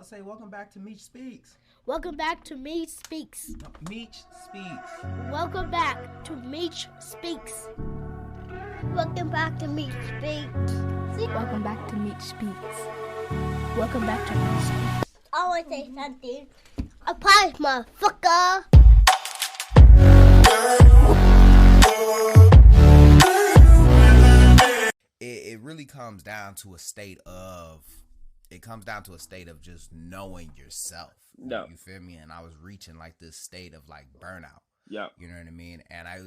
say welcome back to Meech Speaks. Welcome back to Meech Speaks. No, Meech Speaks. Welcome back to Meech Speaks. Welcome back to Meech Speaks. Welcome back to Meech Speaks. Welcome back to Meech Speaks. I want to say something. A pie, motherfucker. It really comes down to a state of just knowing yourself. No. You feel me? And I was reaching like this state of like burnout. Yeah. You know what I mean? And I,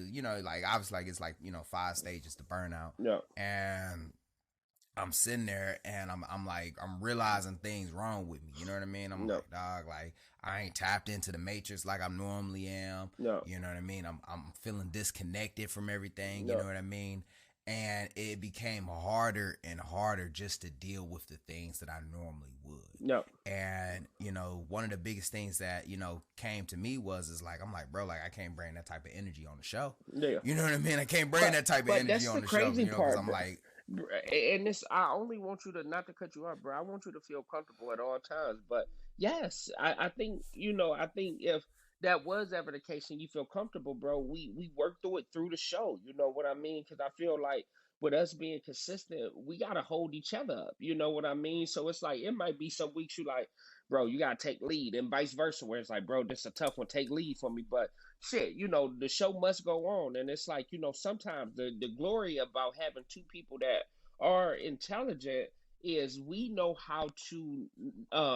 like I was like, it's like, 5 stages to burnout. Yeah. And I'm sitting there and I'm realizing things wrong with me. You know what I mean? I'm like, dog, like I ain't tapped into the matrix like I normally am. No. You know what I mean? I'm feeling disconnected from everything. You know what I mean? And it became harder and harder just to deal with the things that I normally would. No. And, one of the biggest things that, came to me is like, I'm like, bro, like I can't bring that type of energy on the show. Yeah. You know what I mean? I can't bring that type of energy on the show. Crazy part, I'm like, and this, I only want you to, not to cut you off, bro. I want you to feel comfortable at all times. But yes, I think, I think if that was ever the case and you feel comfortable, bro, we work through it through the show. You know what I mean? Because I feel like with us being consistent, we got to hold each other up. You know what I mean? So it's like, it might be some weeks you like, bro, you got to take lead, and vice versa, where it's like, bro, this is a tough one, take lead for me. But shit, the show must go on. And it's like, sometimes the glory about having two people that are intelligent is we know how to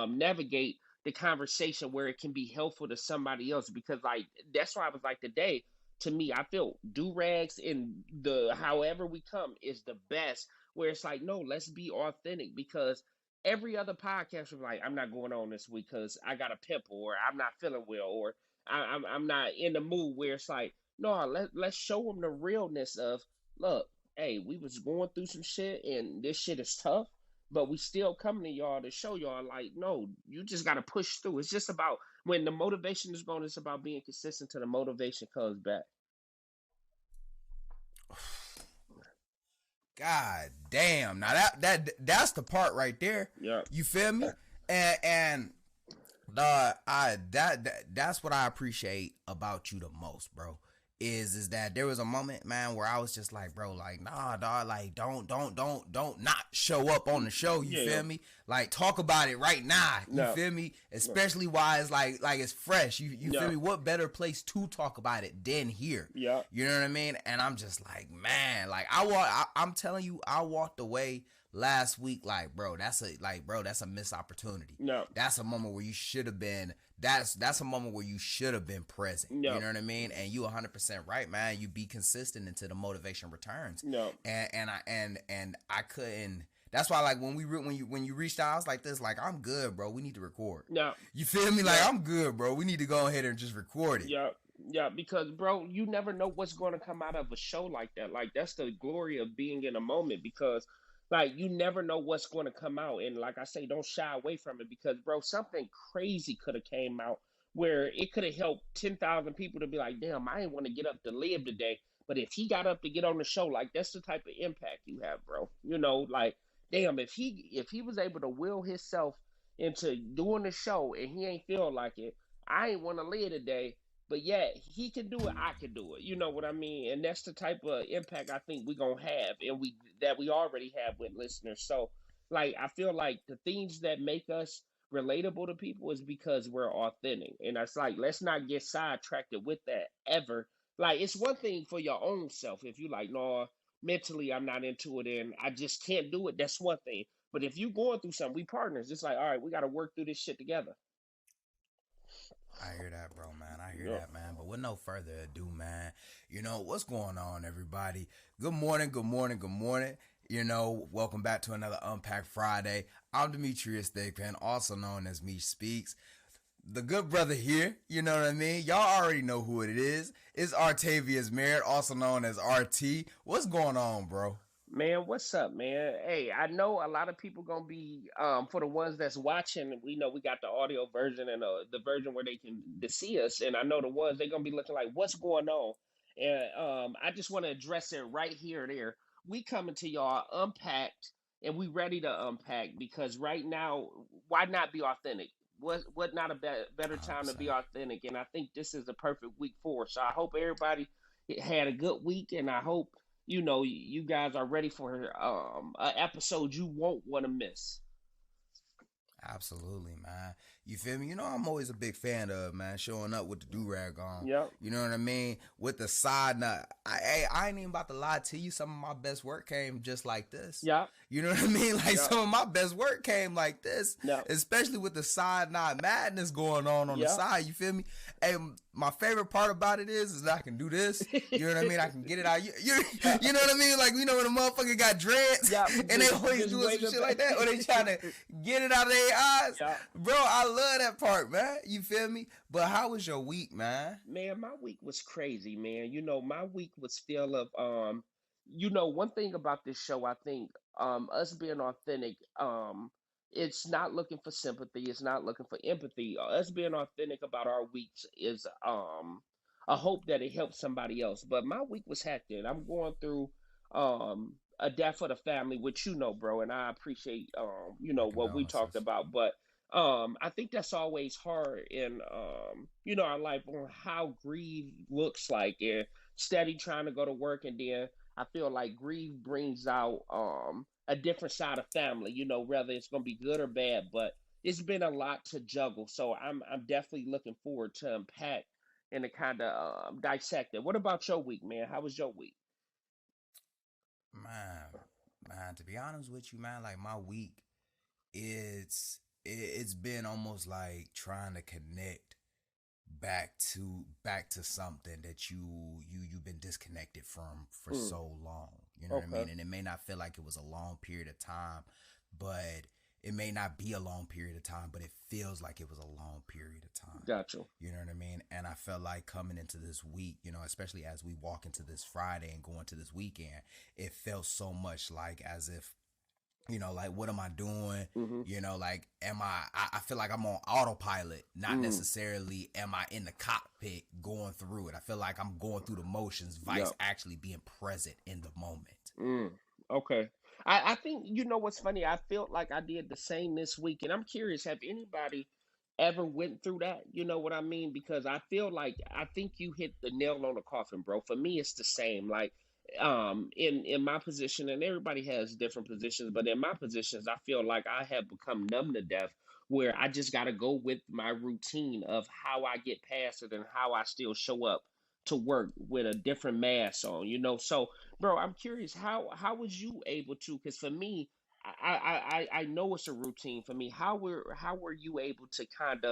navigate the conversation where it can be helpful to somebody else. Because like, that's why I was like, today, to me, I feel do-rags in the however we come is the best, where it's like, no, let's be authentic. Because every other podcast was like, I'm not going on this week because I got a pimple, or I'm not feeling well, or I'm not in the mood, where it's like, no, let's show them the realness of, look, hey, we was going through some shit and this shit is tough, but we still coming to y'all to show y'all like, no, you just got to push through. It's just about when the motivation is gone, it's about being consistent till the motivation comes back. God damn. Now that's the part right there. Yeah. You feel me? And that's what I appreciate about you the most, bro. Is that there was a moment, man, where I was just like, bro, like, nah, dog, like, don't not show up on the show. You feel me? Like, talk about it right now. You feel me? Especially why it's like it's fresh. You feel me? What better place to talk about it than here? Yeah. You know what I mean? And I'm just like, man, like I'm telling you, I walked away last week like, bro, that's a missed opportunity. No. That's a moment where you should have been. That's a moment where you should have been present. No. You know what I mean? And you 100% right, man. You be consistent until the motivation returns. No. And I couldn't. That's why, like, when you reached out, I was like this, like, I'm good, bro. We need to record. No. You feel me? Like, I'm good, bro. We need to go ahead and just record it. Yeah. Yeah, because, bro, you never know what's going to come out of a show like that. Like, that's the glory of being in a moment, because like, you never know what's going to come out. And like I say, don't shy away from it, because, bro, something crazy could have came out where it could have helped 10,000 people to be like, damn, I didn't want to get up to live today. But if he got up to get on the show, like, that's the type of impact you have, bro. Like, damn, if he was able to will himself into doing the show and he ain't feel like it, I ain't want to live today. But yeah, he can do it, I can do it. You know what I mean? And that's the type of impact I think we're going to have, and we already have with listeners. So, like, I feel like the things that make us relatable to people is because we're authentic. And that's like, let's not get sidetracked with that ever. Like, it's one thing for your own self. If you like, no, mentally I'm not into it and I just can't do it, that's one thing. But if you going through something, we partners. It's like, all right, we got to work through this shit together. I hear that, bro, man. I hear that, man. But with no further ado, man, what's going on, everybody? Good morning, good morning, good morning. Welcome back to another Unpack Friday. I'm Demetrius Thigpen, also known as Meech Speaks. The good brother here, you know what I mean? Y'all already know who it is. It's Artavius Merritt, also known as RT. What's going on, bro? Man, what's up, man? Hey, I know a lot of people gonna be for the ones that's watching. We know we got the audio version and the version where they can see us, and I know the ones they gonna be looking like, what's going on? And I just want to address it right here. There, we coming to y'all unpacked and we ready to unpack because right now, why not be authentic? What not a better time to be 100%. authentic? And I think this is a perfect week for us. So I hope everybody had a good week, and I hope you guys are ready for an episode you won't want to miss. Absolutely, man. You feel me? You know, I'm always a big fan of, man, showing up with the do-rag on. Yep. You know what I mean? With the side nut. I ain't even about to lie to you. Some of my best work came just like this. Yep. You know what I mean? Like, Yep. some of my best work came like this. Yep. Especially with the side knot madness going on the Yep. side. You feel me? And my favorite part about it is that I can do this. You know what I mean? I can get it out. You know what I mean? Like, when a motherfucker got dreads Yep. and they always Just doing wait some up. shit like that, or they trying to get it out of their eyes. Yep. Bro, I love that part, man. You feel me? But how was your week, man? Man, my week was crazy, man. My week was full of one thing about this show, I think, us being authentic, it's not looking for sympathy, it's not looking for empathy. Us being authentic about our weeks is a hope that it helps somebody else. But my week was hectic. I'm going through a death for the family, which bro, and I appreciate My what we talked condolences. about. But I think that's always hard in our life on how grief looks like, and steady trying to go to work, and then I feel like grief brings out a different side of family, whether it's gonna be good or bad, but it's been a lot to juggle. So I'm definitely looking forward to unpack and to kind of dissect it. What about your week, man? How was your week? Man, to be honest with you, man, like my week, it's been almost like trying to connect back to something that you've been disconnected from for Mm, so long. You know what I okay, mean? And it may not feel like it was a long period of time, but it may not be a long period of time, but it feels like it was a long period of time. got you. You know what I mean? And I felt like coming into this week, especially as we walk into this Friday and go into this weekend, it felt so much like as if, like, what am I doing? Hmm. Like, I feel like I'm on autopilot, not Mm, necessarily am I in the cockpit going through it. I feel like I'm going through the motions, vice yep. actually being present in the moment. Mm, okay. I think what's funny. I felt like I did the same this week, and I'm curious. Have anybody ever went through that? You know what I mean? Because I feel like I think you hit the nail on the coffin, bro. For me, it's the same. Like, in my position, and everybody has different positions, but in my positions, I feel like I have become numb to death, where I just got to go with my routine of how I get past it and how I still show up to work with a different mask on. So, bro, I'm curious, how was you able to? Because for me, I know it's a routine for me. How were you able to kind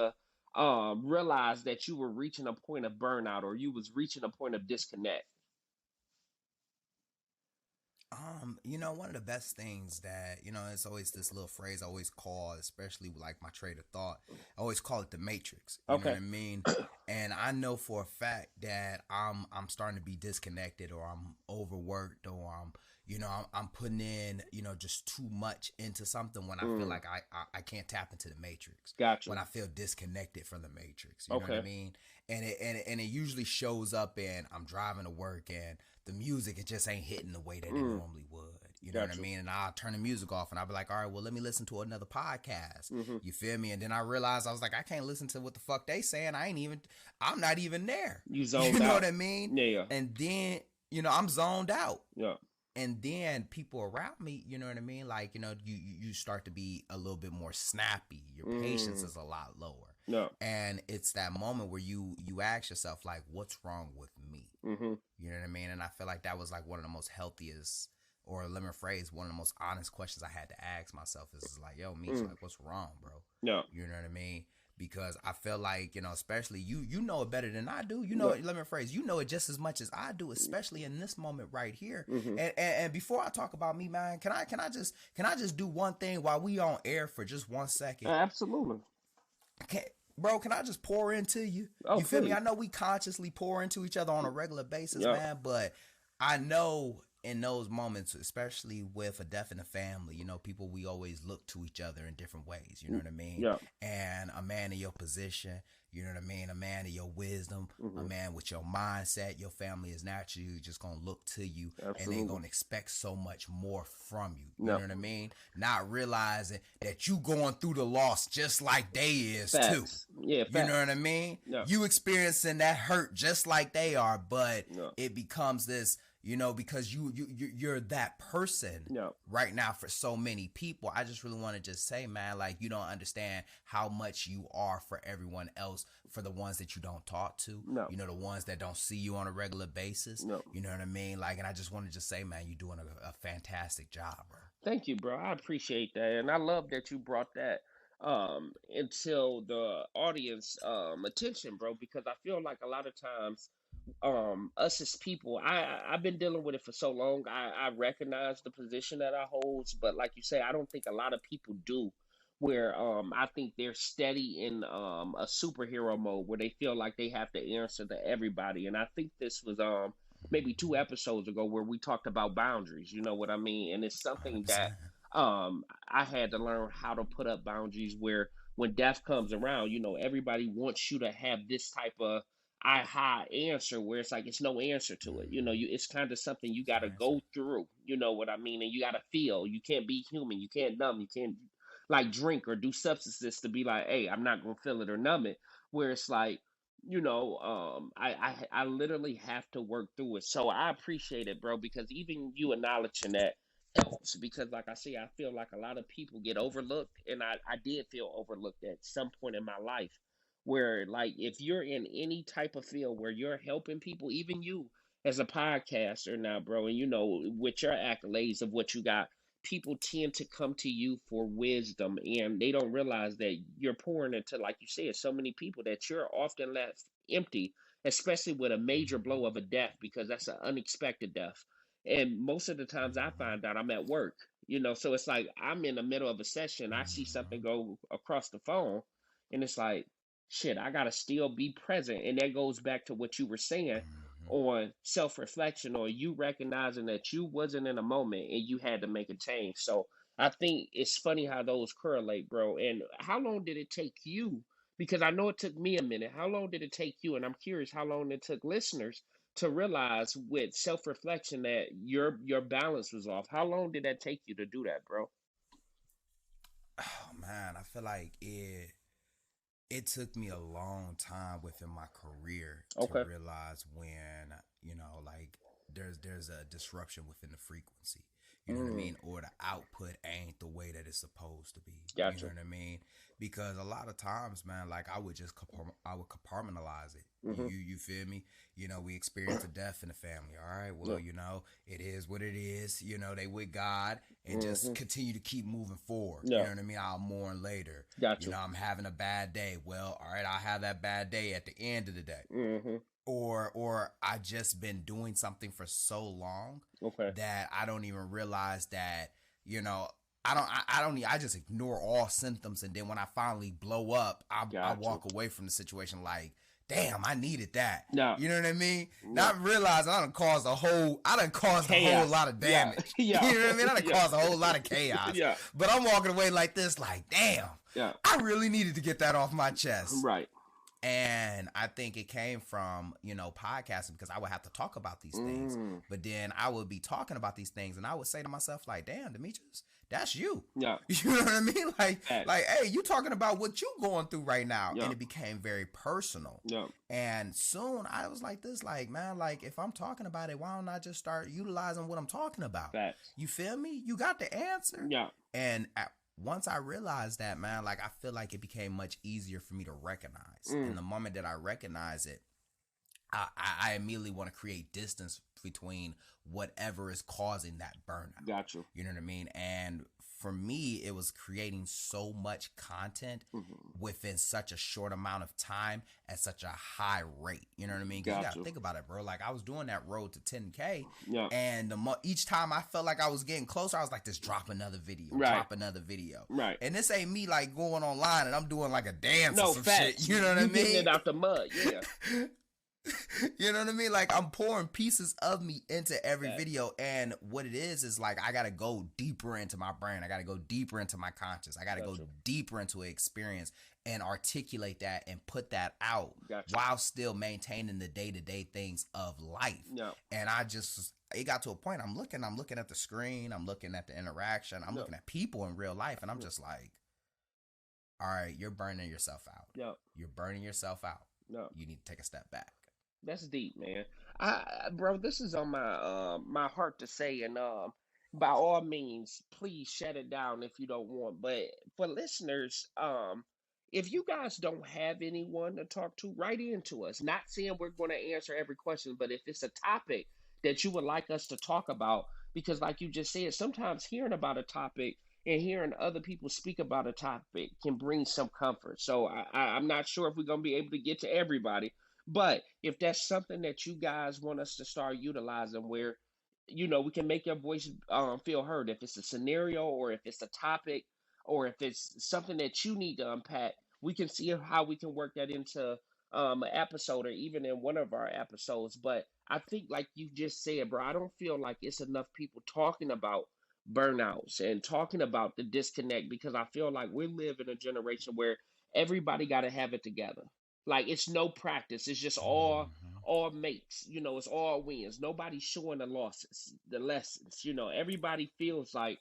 of realize that you were reaching a point of burnout, or you was reaching a point of disconnect? One of the best things that, it's always this little phrase I always call, especially with, like, my trade of thought, I always call it the matrix. You know what Okay. I mean? And I know for a fact that I'm starting to be disconnected, or I'm overworked, or I'm putting in, just too much into something when I feel Mm, like I can't tap into the matrix. got When you. I feel disconnected from the matrix. You know what I Okay. mean? And it usually shows up in I'm driving to work and the music, it just ain't hitting the way that it Mm, normally would. You know what got I you. mean? And I'll turn the music off and I'll be like, all right, well, let me listen to another podcast. Hmm. You feel me? And then I realized I was like, I can't listen to what the fuck they saying. I'm not even there. You You zoned know out. what I mean? Yeah. And then, I'm zoned out. Yeah. And then people around me, you know what I mean? Like, you start to be a little bit more snappy. Your patience Mm, is a lot lower. yeah. And it's that moment where you ask yourself, like, what's wrong with me? Hmm. You know what I mean? And I feel like that was like one of the most healthiest, or let me rephrase, one of the most honest questions I had to ask myself is like, yo, Meech, Mm, like, what's wrong, bro? yeah. You know what I mean? Because I feel like, especially you know it better than I do. Yeah. Let me rephrase, you know it just as much as I do, especially in this moment right here. Hmm. And before I talk about me, man, can I just do one thing while we on air for just 1 second? Absolutely. Can, Bro, can I just pour into you? Oh, You feel me? please. I know we consciously pour into each other on a regular basis, Yeah. man, but I know in those moments, especially with a death in the family, people, we always look to each other in different ways, you know what I mean? Yeah. And a man in your position, you know what I mean, a man of your wisdom, a man with your mindset. Your family is naturally just going to look to you, and they're going to expect so much more from you. You know what I mean? Not realizing that you going through the loss just like they is too. Yeah, you know what I mean? You experiencing that hurt just like they are, but it becomes this, you know, because you're that person right now for so many people. I just really want to just say, man, like, you don't understand how much you are for everyone else, for the ones that you don't talk to, you know, the ones that don't see you on a regular basis. You know what I mean? Like, and I just want to just say, man, you're doing a fantastic job, bro. Thank you, bro. I appreciate that, and I love that you brought that into the audience attention, bro, because I feel like a lot of times us as people, I've been dealing with it for so long. I recognize the position that I hold, but like you say, I don't think a lot of people do, where I think they're steady in a superhero mode where they feel like they have to answer to everybody. And I think this was maybe 2 episodes ago where we talked about boundaries, you know what I mean? And it's something that 100%. I had to learn how to put up boundaries, where when death comes around, you know, everybody wants you to have this type of high answer, where it's like it's no answer to it. You know, it's kind of something you It's got no to answer. go through. You know what I mean? And you got to feel. You can't be human. You can't numb. You can't like drink or do substances to be like, hey, I'm not gonna feel it or numb it. Where it's like, you know, I literally have to work through it. So I appreciate it, bro, because even you acknowledging that helps. Because like I say, I feel like a lot of people get overlooked, and I did feel overlooked at some point in my life, where like if you're in any type of field where you're helping people, even you as a podcaster now, bro, and you know, with your accolades of what you got, people tend to come to you for wisdom, and they don't realize that you're pouring into, like you said, so many people that you're often left empty, especially with a major blow of a death, because that's an unexpected death. And most of the times I find out I'm at work, you know, so it's like I'm in the middle of a session, I see something go across the phone, and it's like, shit, I gotta still be present. And that goes back to what you were saying on self-reflection, or you recognizing that you wasn't in a moment and you had to make a change. So I think it's funny how those correlate, bro. And how long did it take you? Because I know it took me a minute. How long did it take you? And I'm curious how long it took listeners to realize with self-reflection that your balance was off. How long did that take you to do that, bro? Oh man, I feel like it took me a long time within my career to Okay. realize when, you know, like there's a disruption within the frequency. You know what I Mm, mean? Or the output ain't the way that it's supposed to be. You know gotcha. what I mean? Because a lot of times, man, like I would just I would compartmentalize it. Mm-hmm. You feel me? You know, we experience a death in the family. All right, Yeah. well, you know, it is what it is. You know, they with God, and just Mm-hmm. continue to keep moving forward. You Yeah. know what I mean? I'll mourn later. You Gotcha. know, I'm having a bad day. Well, all right, I'll have that bad day at the end of the day. Mm-hmm. Or I just been doing something for so long Okay. that I don't even realize that, you know, I just ignore all symptoms, and then when I finally blow up, I Gotcha. walk away from the situation like, damn, I needed that. Yeah. You know what I mean? Yeah. Not realizing I done caused a whole Chaos. lot of Yeah. damage. Yeah. You know what I mean? I done Yeah. caused a whole lot of chaos. Yeah. But I'm walking away like this, like, damn, Yeah. I really needed to get that off my chest. Right. And I think it came from, you know, podcasting, because I would have to talk about these things. Mm. But then I would be talking about these things, and I would say to myself, like, damn, Demetrius, that's you. Yeah. You know what I mean? Facts. Like, hey, you talking about what you going through right now. Yeah. And it became very personal. Yeah. And soon I was like this, like, man, like, if I'm talking about it, why don't I just start utilizing what I'm talking about? Facts. You feel me? You got the answer. Yeah. And once I realized that, man, like, I feel like it became much easier for me to recognize. Mm. And the moment that I recognize it, I immediately want to create distance between whatever is causing that burnout. Gotcha. You know what I mean? And for me, it was creating so much content Mm-hmm. within such a short amount of time at such a high rate. You know what I mean? 'Cause you got Gotcha. to think about it, bro. Like, I was doing that road to 10K, Yeah. and each time I felt like I was getting closer, I was like, just drop another video, Right. drop another video. Right. And this ain't me like going online and I'm doing like a dance No, or some facts. shit. You know what I You getting mean? it out the mud. Yeah. You know what I mean? Like, I'm pouring pieces of me into every Facts. video, and what it is like, I gotta go deeper into my brain. I gotta go deeper into my conscious. I gotta go Gotcha. deeper into an experience and articulate that and put that out Gotcha. while still maintaining the day-to-day things of life. Yeah. And it got to a point, I'm looking at the screen, I'm looking at the interaction, I'm looking at people in real life, and I'm just like, all right, you're burning yourself out. Yeah. You're burning yourself out. Yeah. You need to take a step back. That's deep, man. Bro, this is on my heart to say, and by all means, please shut it down if you don't want. But for listeners, if you guys don't have anyone to talk to, write into us. Not saying we're going to answer every question, but if it's a topic that you would like us to talk about, because like you just said, sometimes hearing about a topic and hearing other people speak about a topic can bring some comfort. So I'm not sure if we're going to be able to get to everybody, but if that's something that you guys want us to start utilizing, where we can make your voice feel heard, if it's a scenario or if it's a topic or if it's something that you need to unpack, we can see how we can work that into an episode or even in one of our episodes. But I think, like you just said, bro, I don't feel like it's enough people talking about burnouts and talking about the disconnect, because I feel like we live in a generation where everybody got to have it together. Like, it's no practice. It's just all makes. It's all wins. Nobody's showing the losses, the lessons. Everybody feels like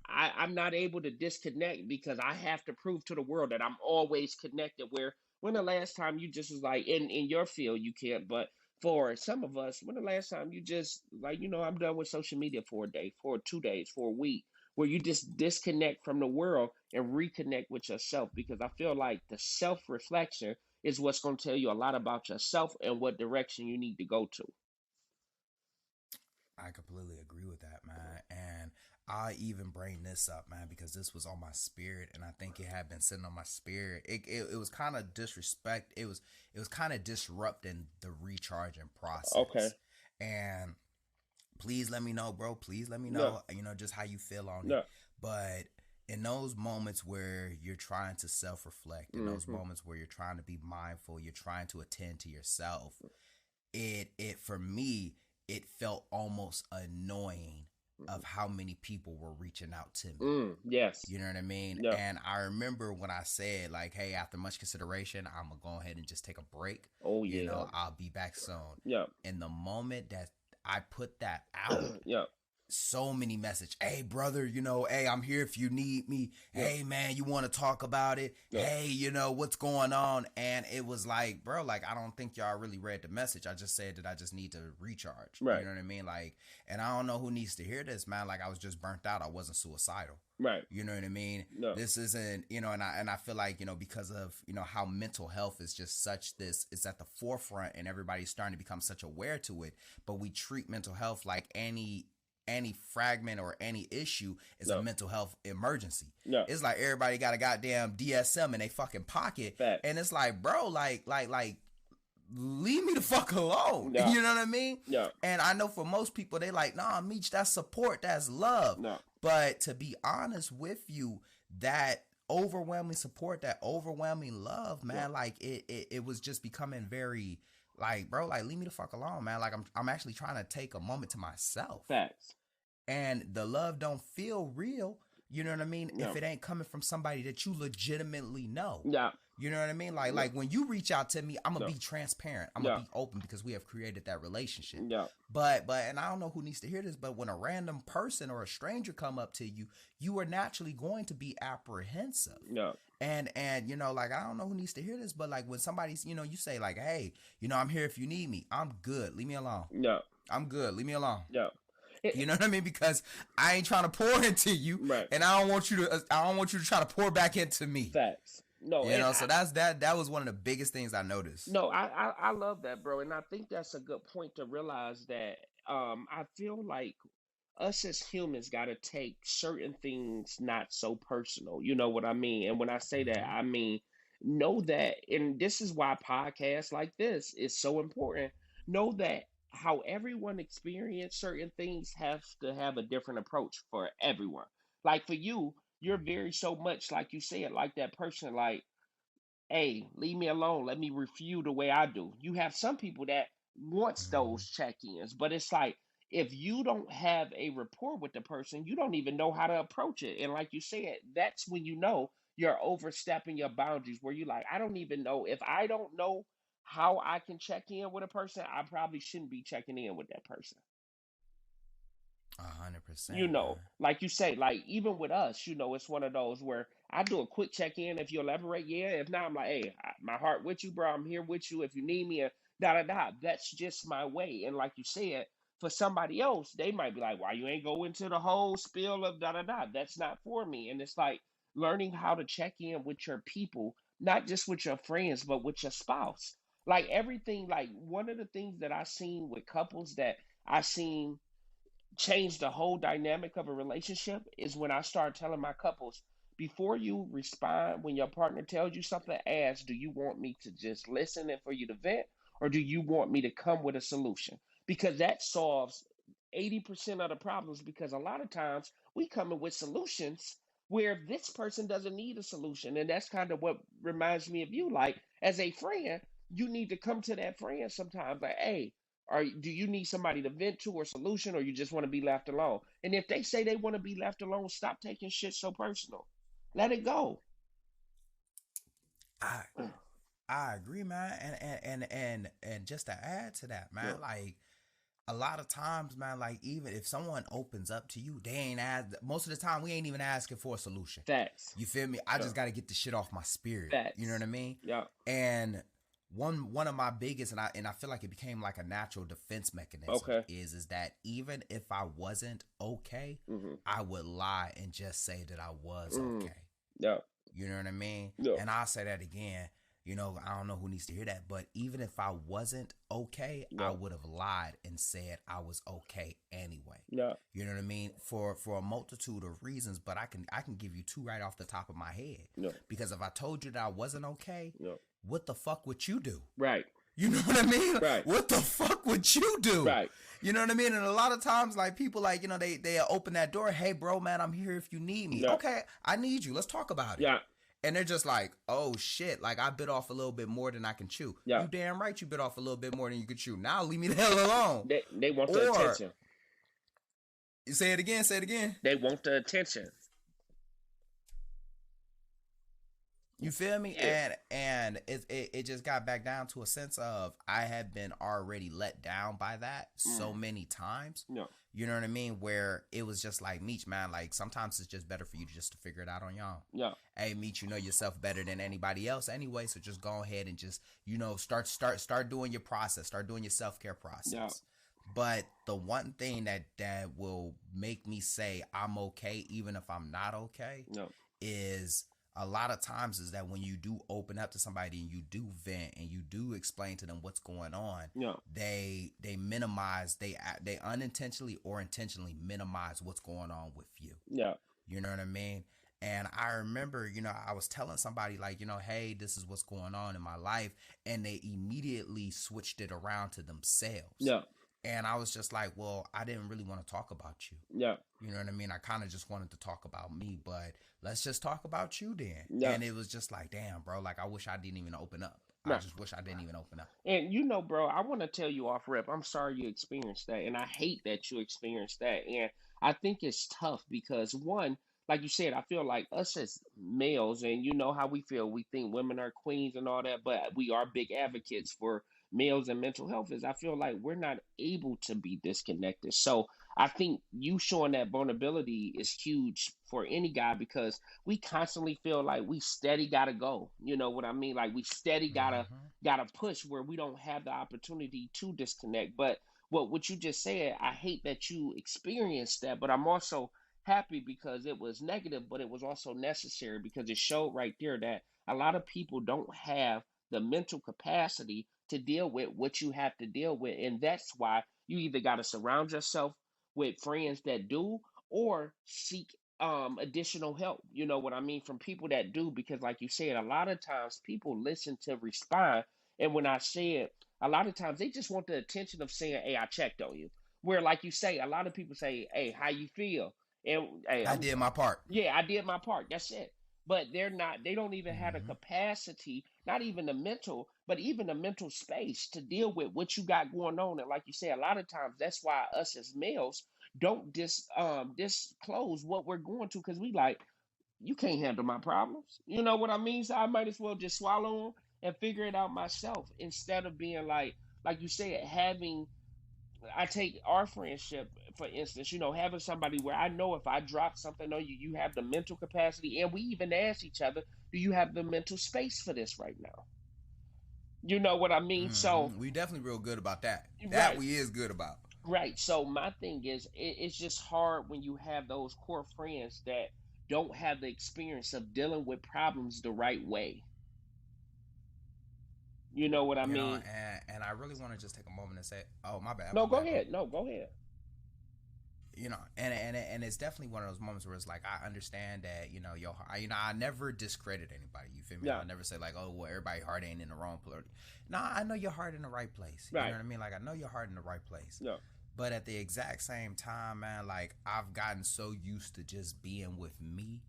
I'm not able to disconnect because I have to prove to the world that I'm always connected. Where when the last time you just was like in your field you can't, but for some of us, when the last time you just like, I'm done with social media for a day, for 2 days, for a week, where you just disconnect from the world and reconnect with yourself? Because I feel like the self-reflection is what's going to tell you a lot about yourself and what direction you need to go to. I completely agree with that, man. And I even bring this up, man, because this was on my spirit, and I think it had been sitting on my spirit. It was kind of disrespect. It was kind of disrupting the recharging process. Okay. And please let me know, bro. Please let me know, just how you feel on it. But in those moments where you're trying to self-reflect, in those moments where you're trying to be mindful, you're trying to attend to yourself, it for me, it felt almost annoying of how many people were reaching out to me. Yes. You know what I mean? Yeah. And I remember when I said, like, hey, after much consideration, I'm going to go ahead and just take a break. Oh, yeah. I'll be back soon. Yeah. And the moment that I put that out, yeah, so many messages. Hey, brother, hey, I'm here if you need me. Yeah. Hey, man, you want to talk about it? Yeah. Hey, what's going on? And it was like, bro, like, I don't think y'all really read the message. I just said that I just need to recharge. Right. You know what I mean? Like, and I don't know who needs to hear this, man. Like, I was just burnt out. I wasn't suicidal. Right. You know what I mean? No. This isn't, and I feel like, because of, how mental health is just it's at the forefront and everybody's starting to become such aware to it, but we treat mental health like any fragment or any issue is a mental health emergency. No. It's like everybody got a goddamn DSM in their fucking pocket. Fact. And it's like, bro, like leave me the fuck alone. No. You know what I mean? Yeah. And I know for most people, they like, nah, Meech, that's support, that's love. No. But to be honest with you, that overwhelming support, that overwhelming love, man, like it was just becoming very like, bro, like leave me the fuck alone, man. Like I'm actually trying to take a moment to myself. Facts. And the love don't feel real, you know what I mean? No. If it ain't coming from somebody that you legitimately know. Yeah. You know what I mean? Like when you reach out to me, I'm gonna be transparent. I'm gonna be open because we have created that relationship. Yeah. But and I don't know who needs to hear this, but when a random person or a stranger come up to you, you are naturally going to be apprehensive. Yeah. And like, I don't know who needs to hear this, but like when somebody's, you say like, hey, I'm here if you need me. I'm good. Leave me alone. Yeah. I'm good. Leave me alone. Yeah. You know what I mean? Because I ain't trying to pour into you, right. And I don't want you to try to pour back into me. Facts. No, so that was one of the biggest things I noticed. No, I love that, bro, and I think that's a good point to realize that I feel like us as humans got to take certain things not so personal. You know what I mean? And when I say that, I mean know that, and this is why podcasts like this is so important. Know that how everyone experience certain things has to have a different approach for everyone. Like for you, you're very so much like you said, like that person, like, hey, leave me alone. Let me review the way I do. You have some people that wants those check-ins, but it's like if you don't have a rapport with the person, you don't even know how to approach it. And like you said, that's when you're overstepping your boundaries where you like, I don't even know if I don't know how I can check in with a person, I probably shouldn't be checking in with that person. 100%, man. Like you say, like even with us, it's one of those where I do a quick check in. If you elaborate, yeah. If not, I'm like, hey, my heart with you, bro. I'm here with you. If you need me, da da da. That's just my way. And like you said, for somebody else, they might be like, why you ain't go into the whole spiel of da da da? That's not for me. And it's like learning how to check in with your people, not just with your friends, but with your spouse. Like everything, like one of the things that I seen with couples that I seen changed the whole dynamic of a relationship is when I start telling my couples, before you respond, when your partner tells you something, ask, do you want me to just listen and for you to vent, or do you want me to come with a solution? Because that solves 80% of the problems. Because a lot of times we come in with solutions where this person doesn't need a solution. And that's kind of what reminds me of you. Like, as a friend, you need to come to that friend sometimes, like, hey, or do you need somebody to vent to or solution, or you just want to be left alone? And if they say they want to be left alone, stop taking shit so personal. Let it go. I I agree, man. And just to add to that, man, Yeah. like a lot of times, man, like even if someone opens up to you, they ain't ask. Most of the time, we ain't even asking for a solution. Facts. You feel me? I Yeah. just got to get the shit off my spirit. You know Facts. what I mean? Yeah. And one of my biggest, and I feel like it became like a natural defense mechanism, Okay. is that even if I wasn't okay, Mm-hmm. I would lie and just say that I was Mm. okay. Yeah. You know what I mean? Yeah. And I'll say that again. I don't know who needs to hear that, but even if I wasn't okay, I Yeah. would have lied and said I was okay anyway. Yeah. You know what I mean? For a multitude of reasons, but I can give you two right off the top of my head. Yeah. Because if I told you that I wasn't okay, Yeah. what the fuck would you do? Right. You know what I mean? Right. What the fuck would you do? Right. You know what I mean? And a lot of times, like people, like they open that door. Hey, bro, man, I'm here if you need me. Yeah. Okay, I need you. Let's talk about it. Yeah. And they're just like, oh shit, like I bit off a little bit more than I can chew. Yeah. You damn right you bit off a little bit more than you could chew. Now leave me the hell alone. They want the Or attention. say it again, say it again. They want the attention. You feel me? Yeah. And it just got back down to a sense of I have been already let down by that so many times. Yeah. You know what I mean? Where it was just like, Meech, man, like sometimes it's just better for you to just to figure it out on your own. Yeah. Hey, Meech, you know yourself better than anybody else anyway, so just go ahead and just, start doing your process, start doing your self-care process. Yeah. But the one thing that will make me say I'm okay even if I'm not okay Yeah. is a lot of times is that when you do open up to somebody and you do vent and you do explain to them what's going on, Yeah. they minimize, they unintentionally or intentionally minimize what's going on with you. Yeah. You know what I mean? And I remember, I was telling somebody like, hey, this is what's going on in my life. And they immediately switched it around to themselves. Yeah. And I was just like, well, I didn't really want to talk about you. Yeah. You know what I mean? I kind of just wanted to talk about me, but let's just talk about you then. Yeah. And it was just like, damn, bro, like I wish I didn't even open up. I Right. just wish I didn't even open up. And bro, I want to tell you off rip, I'm sorry you experienced that. And I hate that you experienced that. And I think it's tough because one, like you said, I feel like us as males, and you know how we feel, we think women are queens and all that, but we are big advocates for males and mental health. Is I feel like we're not able to be disconnected. So I think you showing that vulnerability is huge for any guy because we constantly feel like we steady gotta go. You know what I mean? Like we steady gotta push where we don't have the opportunity to disconnect. But what you just said, I hate that you experienced that, but I'm also happy because it was negative, but it was also necessary because it showed right there that a lot of people don't have the mental capacity to deal with what you have to deal with. And that's why you either got to surround yourself with friends that do or seek additional help. You know what I mean? From people that do, because like you said, a lot of times people listen to respond. And when I said a lot of times they just want the attention of saying, hey, I checked on you. Where like you say, a lot of people say, hey, how you feel? And hey, I did my part. yeah, I did my part. That's it. But they don't even have the capacity, not even the mental, but even the mental space to deal with what you got going on. And like you say, a lot of times that's why us as males don't disclose what we're going to because we like, you can't handle my problems. You know what I mean? So I might as well just swallow them and figure it out myself instead of being like you said, having. I take our friendship for instance. Having somebody where I know if I drop something on you, you have the mental capacity, and we even ask each other, "Do you have the mental space for this right now?" You know what I mean? So, We definitely real good about that. That right, we is good about. right. So my thing is, it's just hard when you have those core friends that don't have the experience of dealing with problems the right way. You know what I mean? And I really want to just take a moment and say, oh, No, my go bad, bro. ahead. No, go ahead. And it's definitely one of those moments where it's like I understand that I never discredit anybody. You feel me? Yeah. I never say like, oh well, everybody heart ain't in the wrong place. No, I know your heart in the right place. You Right. know what I mean? Like I know your heart in the right place. Yeah. But at the exact same time, man, like I've gotten so used to just being with me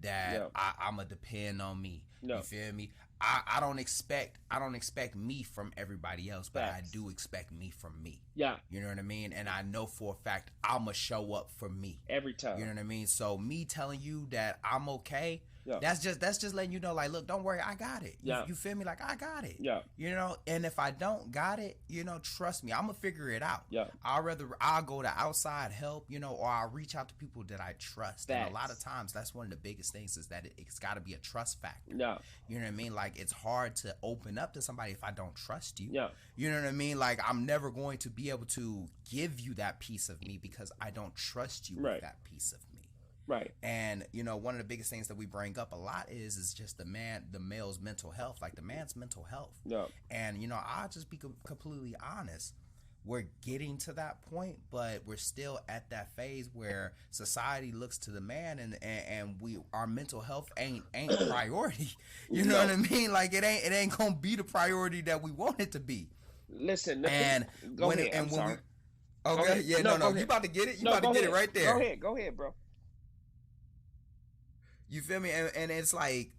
that Yeah. I'ma depend on me. Yeah. You feel me? I don't expect me from everybody else, but Facts. I do expect me from me. Yeah. You know what I mean? And I know for a fact I'ma show up for me. Every time. You know what I mean? So me telling you that I'm okay, Yeah. that's just letting you know, like, look, don't worry, I got it. Yeah. You feel me? Like I got it. Yeah. And if I don't got it, trust me, I'm gonna figure it out. Yeah. I'll go to outside help, or I'll reach out to people that I trust. Facts. And a lot of times that's one of the biggest things is that it's gotta be a trust factor. Yeah. You know what I mean? Like it's hard to open up to somebody if I don't trust you. Yeah. You know what I mean? Like I'm never going to be able to give you that piece of me because I don't trust you Right. with that piece of me. Right. And one of the biggest things that we bring up a lot is just the male's mental health, like the man's mental health. Yeah. And I'll just be completely honest. We're getting to that point, but we're still at that phase where society looks to the man and our mental health ain't priority. You know what I mean? Like it ain't gonna be the priority that we want it to be. Listen. And go when ahead. it, and I'm when sorry. we okay, Go ahead. yeah, No, no, go you ahead. about to get it. You No, about to go get ahead. it right there. Go ahead, bro. You feel me? And it's like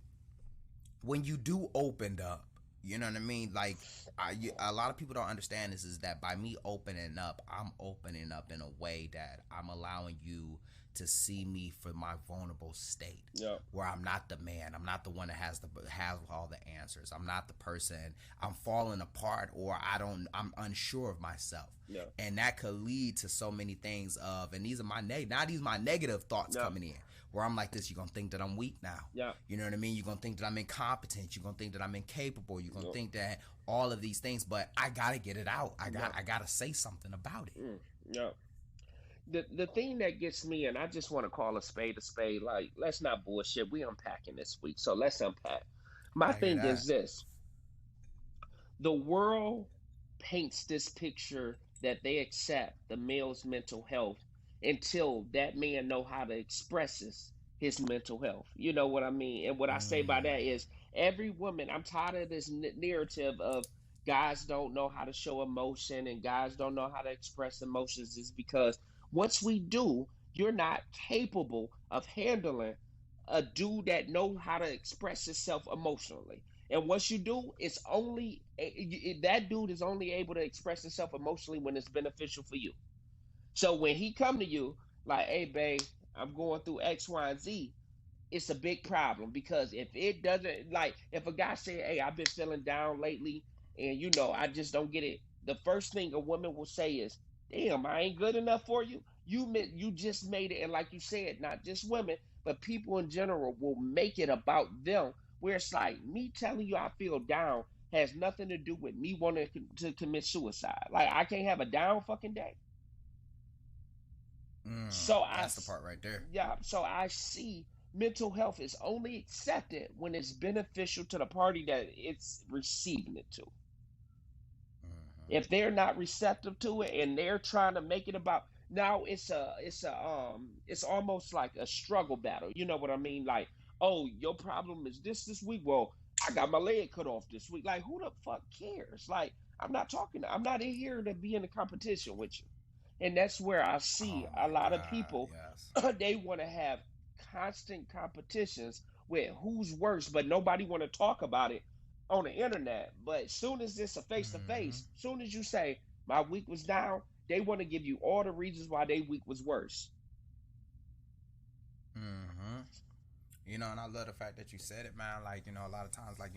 when you do opened up, you know what I mean? Like a lot of people don't understand this is that by me opening up, I'm opening up in a way that I'm allowing you to see me for my vulnerable state. Yeah. Where I'm not the man, I'm not the one that has all the answers. I'm not the person. I'm falling apart, or I'm unsure of myself. Yeah. And that could lead to so many things and these are my negative thoughts coming in. Where I'm like this, you're going to think that I'm weak now. Yeah. You know what I mean? You're going to think that I'm incompetent. You're going to think that I'm incapable. You're going to think that all of these things, but I got to get it out. I got to say something about it. Yeah. The thing that gets me, and I just want to call a spade, like, let's not bullshit. We unpacking this week, so let's unpack. My thing is this. The world paints this picture that they accept the male's mental health until that man know how to express his mental health. You know what I mean? And what I say by that is every woman, I'm tired of this narrative of guys don't know how to show emotion and guys don't know how to express emotions, is because once we do, you're not capable of handling a dude that know how to express himself emotionally. And once you do, that dude is only able to express himself emotionally when it's beneficial for you. So when he come to you like, hey, babe, I'm going through X, Y, and Z, it's a big problem, because if it doesn't, like, if a guy say, hey, I've been feeling down lately and I just don't get it, the first thing a woman will say is, damn, I ain't good enough for you. You just made it. And like you said, not just women, but people in general will make it about them, where it's like, me telling you I feel down has nothing to do with me wanting to commit suicide. Like, I can't have a down fucking day. That's the part right there. Yeah. So I see mental health is only accepted when it's beneficial to the party that it's receiving it to. If they're not receptive to it and they're trying to make it about, now it's almost like a struggle battle. You know what I mean? Like, oh, your problem is this week. Well, I got my leg cut off this week. Like, who the fuck cares? Like, I'm not in here to be in a competition with you. And that's where I see a lot of people, they want to have constant competitions with who's worse, but nobody want to talk about it on the internet. But as soon as it's a face-to-face, as soon as you say, my week was down, they want to give you all the reasons why their week was worse. You know, and I love the fact that you said it, man. Like, a lot of times, like,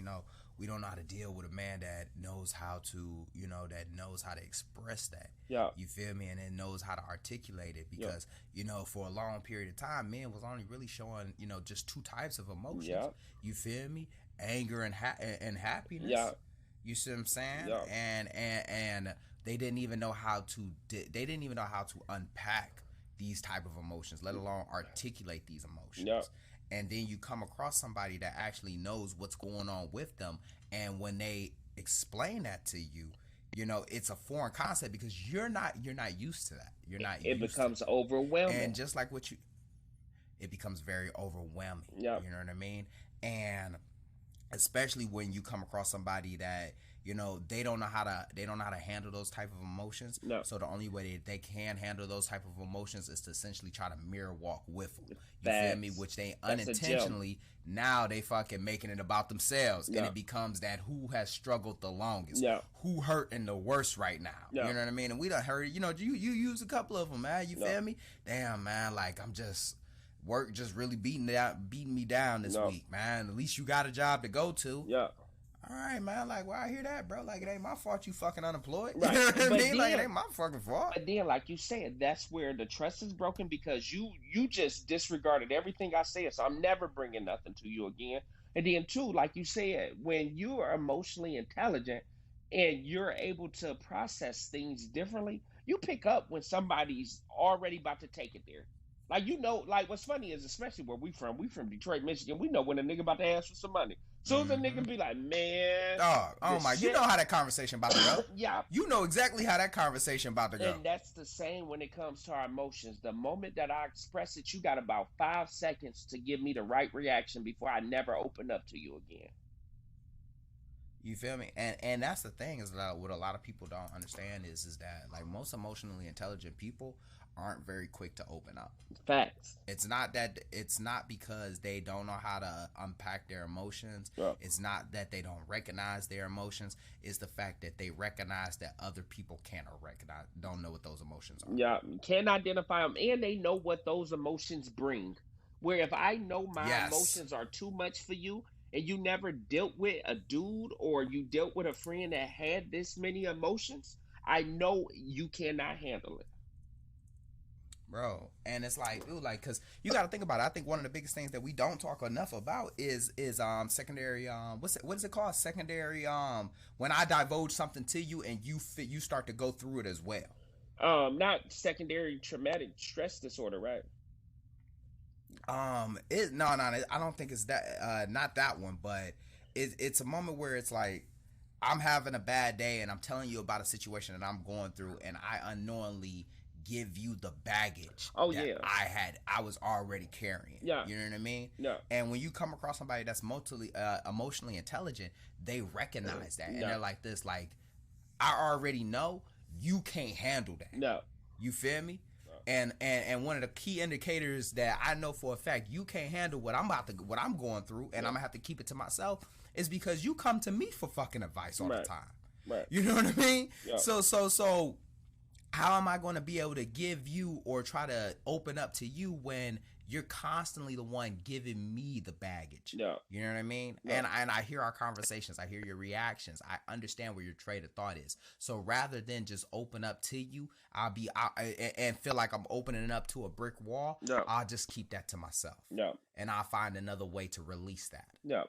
we don't know how to deal with a man that knows how to, that knows how to express that. Yeah. You feel me? And then knows how to articulate it Yeah. because, for a long period of time, men was only really showing, just two types of emotions. Yeah. You feel me? Anger and and happiness. Yeah. You see what I'm saying? Yeah. And they didn't even know how to unpack these type of emotions, let alone articulate these emotions. Yeah. And then you come across somebody that actually knows what's going on with them, and when they explain that to you, it's a foreign concept because you're not used to that. You're not. It used becomes to overwhelming. and just like it becomes very overwhelming. Yeah. You know what I mean? And especially when you come across somebody that they don't know how to handle those type of emotions. No. So the only way they can handle those type of emotions is to essentially try to mirror walk with them. You Facts. feel me? Which they That's a unintentionally now they fucking making it about themselves, Yeah. and it becomes that who has struggled the longest, Yeah. who hurting the worst right now. Yeah. You know what I mean? And we done heard, you use a couple of them, man. You No. feel me? Damn, man. Like I'm just. Work just really beating me down this No. week, man. At least you got a job to go to. Yeah. All right, man. Like, well, I hear that, bro. Like, it ain't my fault you fucking unemployed. Right. You know what I But mean? Like, it then- ain't my fucking fault. But then, like you said, that's where the trust is broken because you just disregarded everything I said. So I'm never bringing nothing to you again. And then, too, like you said, when you are emotionally intelligent and you're able to process things differently, you pick up when somebody's already about to take it there. Like like what's funny is especially where we from Detroit, Michigan, we know when a nigga about to ask for some money. So as a nigga be like, man, Dog, oh the my, you shit- know how that conversation about to go. yeah. You know exactly how that conversation about to go. And that's the same when it comes to our emotions. The moment that I express it, you got about 5 seconds to give me the right reaction before I never open up to you again. You feel me? And that's the thing is that what a lot of people don't understand is that like most emotionally intelligent people aren't very quick to open up. Facts. It's not because they don't know how to unpack their emotions. Yeah. It's not that they don't recognize their emotions. It's the fact that they recognize that other people don't know what those emotions are. Yeah, can identify them, and they know what those emotions bring. Where if I know my Yes. emotions are too much for you, and you never dealt with a dude or you dealt with a friend that had this many emotions, I know you cannot handle it. Bro, and it's like, dude, like, cause you got to think about it. I think one of the biggest things that we don't talk enough about is secondary what is it called? Secondary when I divulge something to you and you start to go through it as well. Not secondary traumatic stress disorder, right? I don't think it's that not that one, but it's a moment where it's like I'm having a bad day and I'm telling you about a situation that I'm going through and I unknowingly give you the baggage that I was already carrying. Yeah. You know what I mean? Yeah. And when you come across somebody that's emotionally intelligent, they recognize that and Yeah. they're like this, like, I already know you can't handle that. No. You feel me? And one of the key indicators that I know for a fact you can't handle what I'm going through, and I'm gonna have to keep it to myself, is because you come to me for fucking advice all the time. Right. You know what I mean? Yeah. So how am I going to be able to give you or try to open up to you when you're constantly the one giving me the baggage? Yeah. You know what I mean? Yeah. And I hear our conversations. I hear your reactions. I understand where your train of thought is. So rather than just open up to you, and feel like I'm opening up to a brick wall, Yeah. I'll just keep that to myself. Yeah. And I'll find another way to release that. Yeah.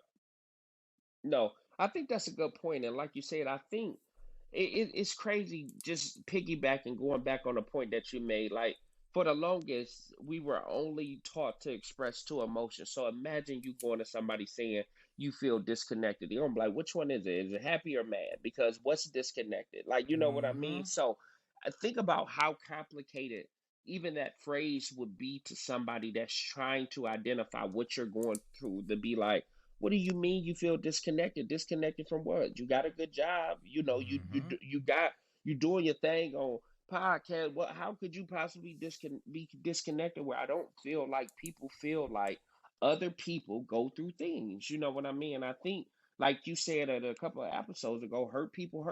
No, I think that's a good point. And like you said, I think it's crazy just piggybacking, going back on the point that you made. Like, for the longest, we were only taught to express two emotions. So imagine you going to somebody saying you feel disconnected. You're gonna be like, which one is it? Is it happy or mad? Because what's disconnected? Like, you know what I mean? So I think about how complicated even that phrase would be to somebody that's trying to identify what you're going through, to be like, what do you mean you feel disconnected? Disconnected from what? You got a good job, you doing your thing on podcast. What? How could you possibly be disconnected? Where I don't feel like people feel like other people go through things. You know what I mean? I think, like you said a couple of episodes ago, hurt people,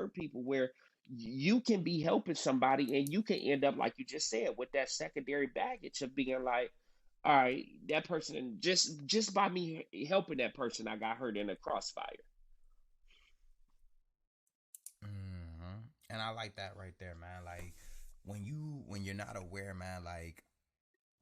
where you can be helping somebody and you can end up, like you just said, with that secondary baggage of being like, all right, that person just by me helping that person, I got hurt in a crossfire. And I like that right there, man. Like when you're not aware, man, like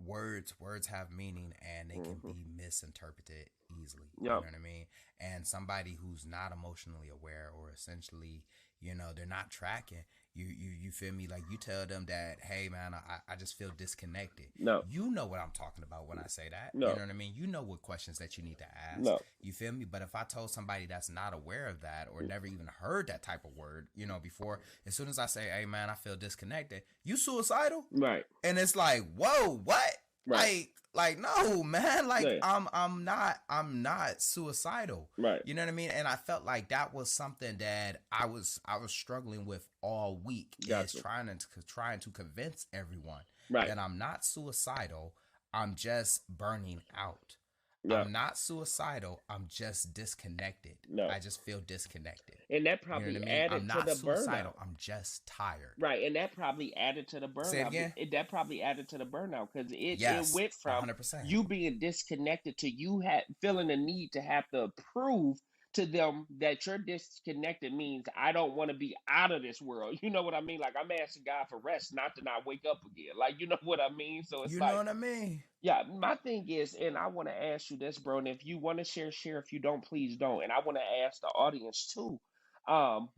words have meaning and they can Hmm. be misinterpreted easily. You know Yep. what I mean? And somebody who's not emotionally aware, or essentially, they're not tracking, you feel me, like you tell them that, hey man, I just feel disconnected. No. You know what I'm talking about when I say that. You know No. what I mean? You know what questions that you need to ask. No. You feel me? But if I told somebody that's not aware of that, or never even heard that type of word, before, as soon as I say, hey man, I feel disconnected, you suicidal? Right. And it's like, whoa, what? Right. Like no, man. Like Yeah. I'm not suicidal. Right. You know what I mean? And I felt like that was something that I was struggling with all week, is Gotcha. trying to convince everyone Right. that I'm not suicidal. I'm just burning out. Yeah. I'm not suicidal. I'm just disconnected. No. I just feel disconnected. And that You know what probably I mean? added I'm to not the suicidal. burnout. I'm just tired. Right, and that probably added to the Say it burnout. again. That probably added to the burnout because it Yes, went from 100%. you being disconnected to you feeling the need to have to prove to them that you're disconnected means I don't want to be out of this world. You know what I mean? Like I'm asking God for rest, not to not wake up again. Like you know what I mean? So it's You know like, what I mean? yeah, my thing is, and I want to ask you this, bro. And if you want to share, share. If you don't, please don't. And I want to ask the audience too.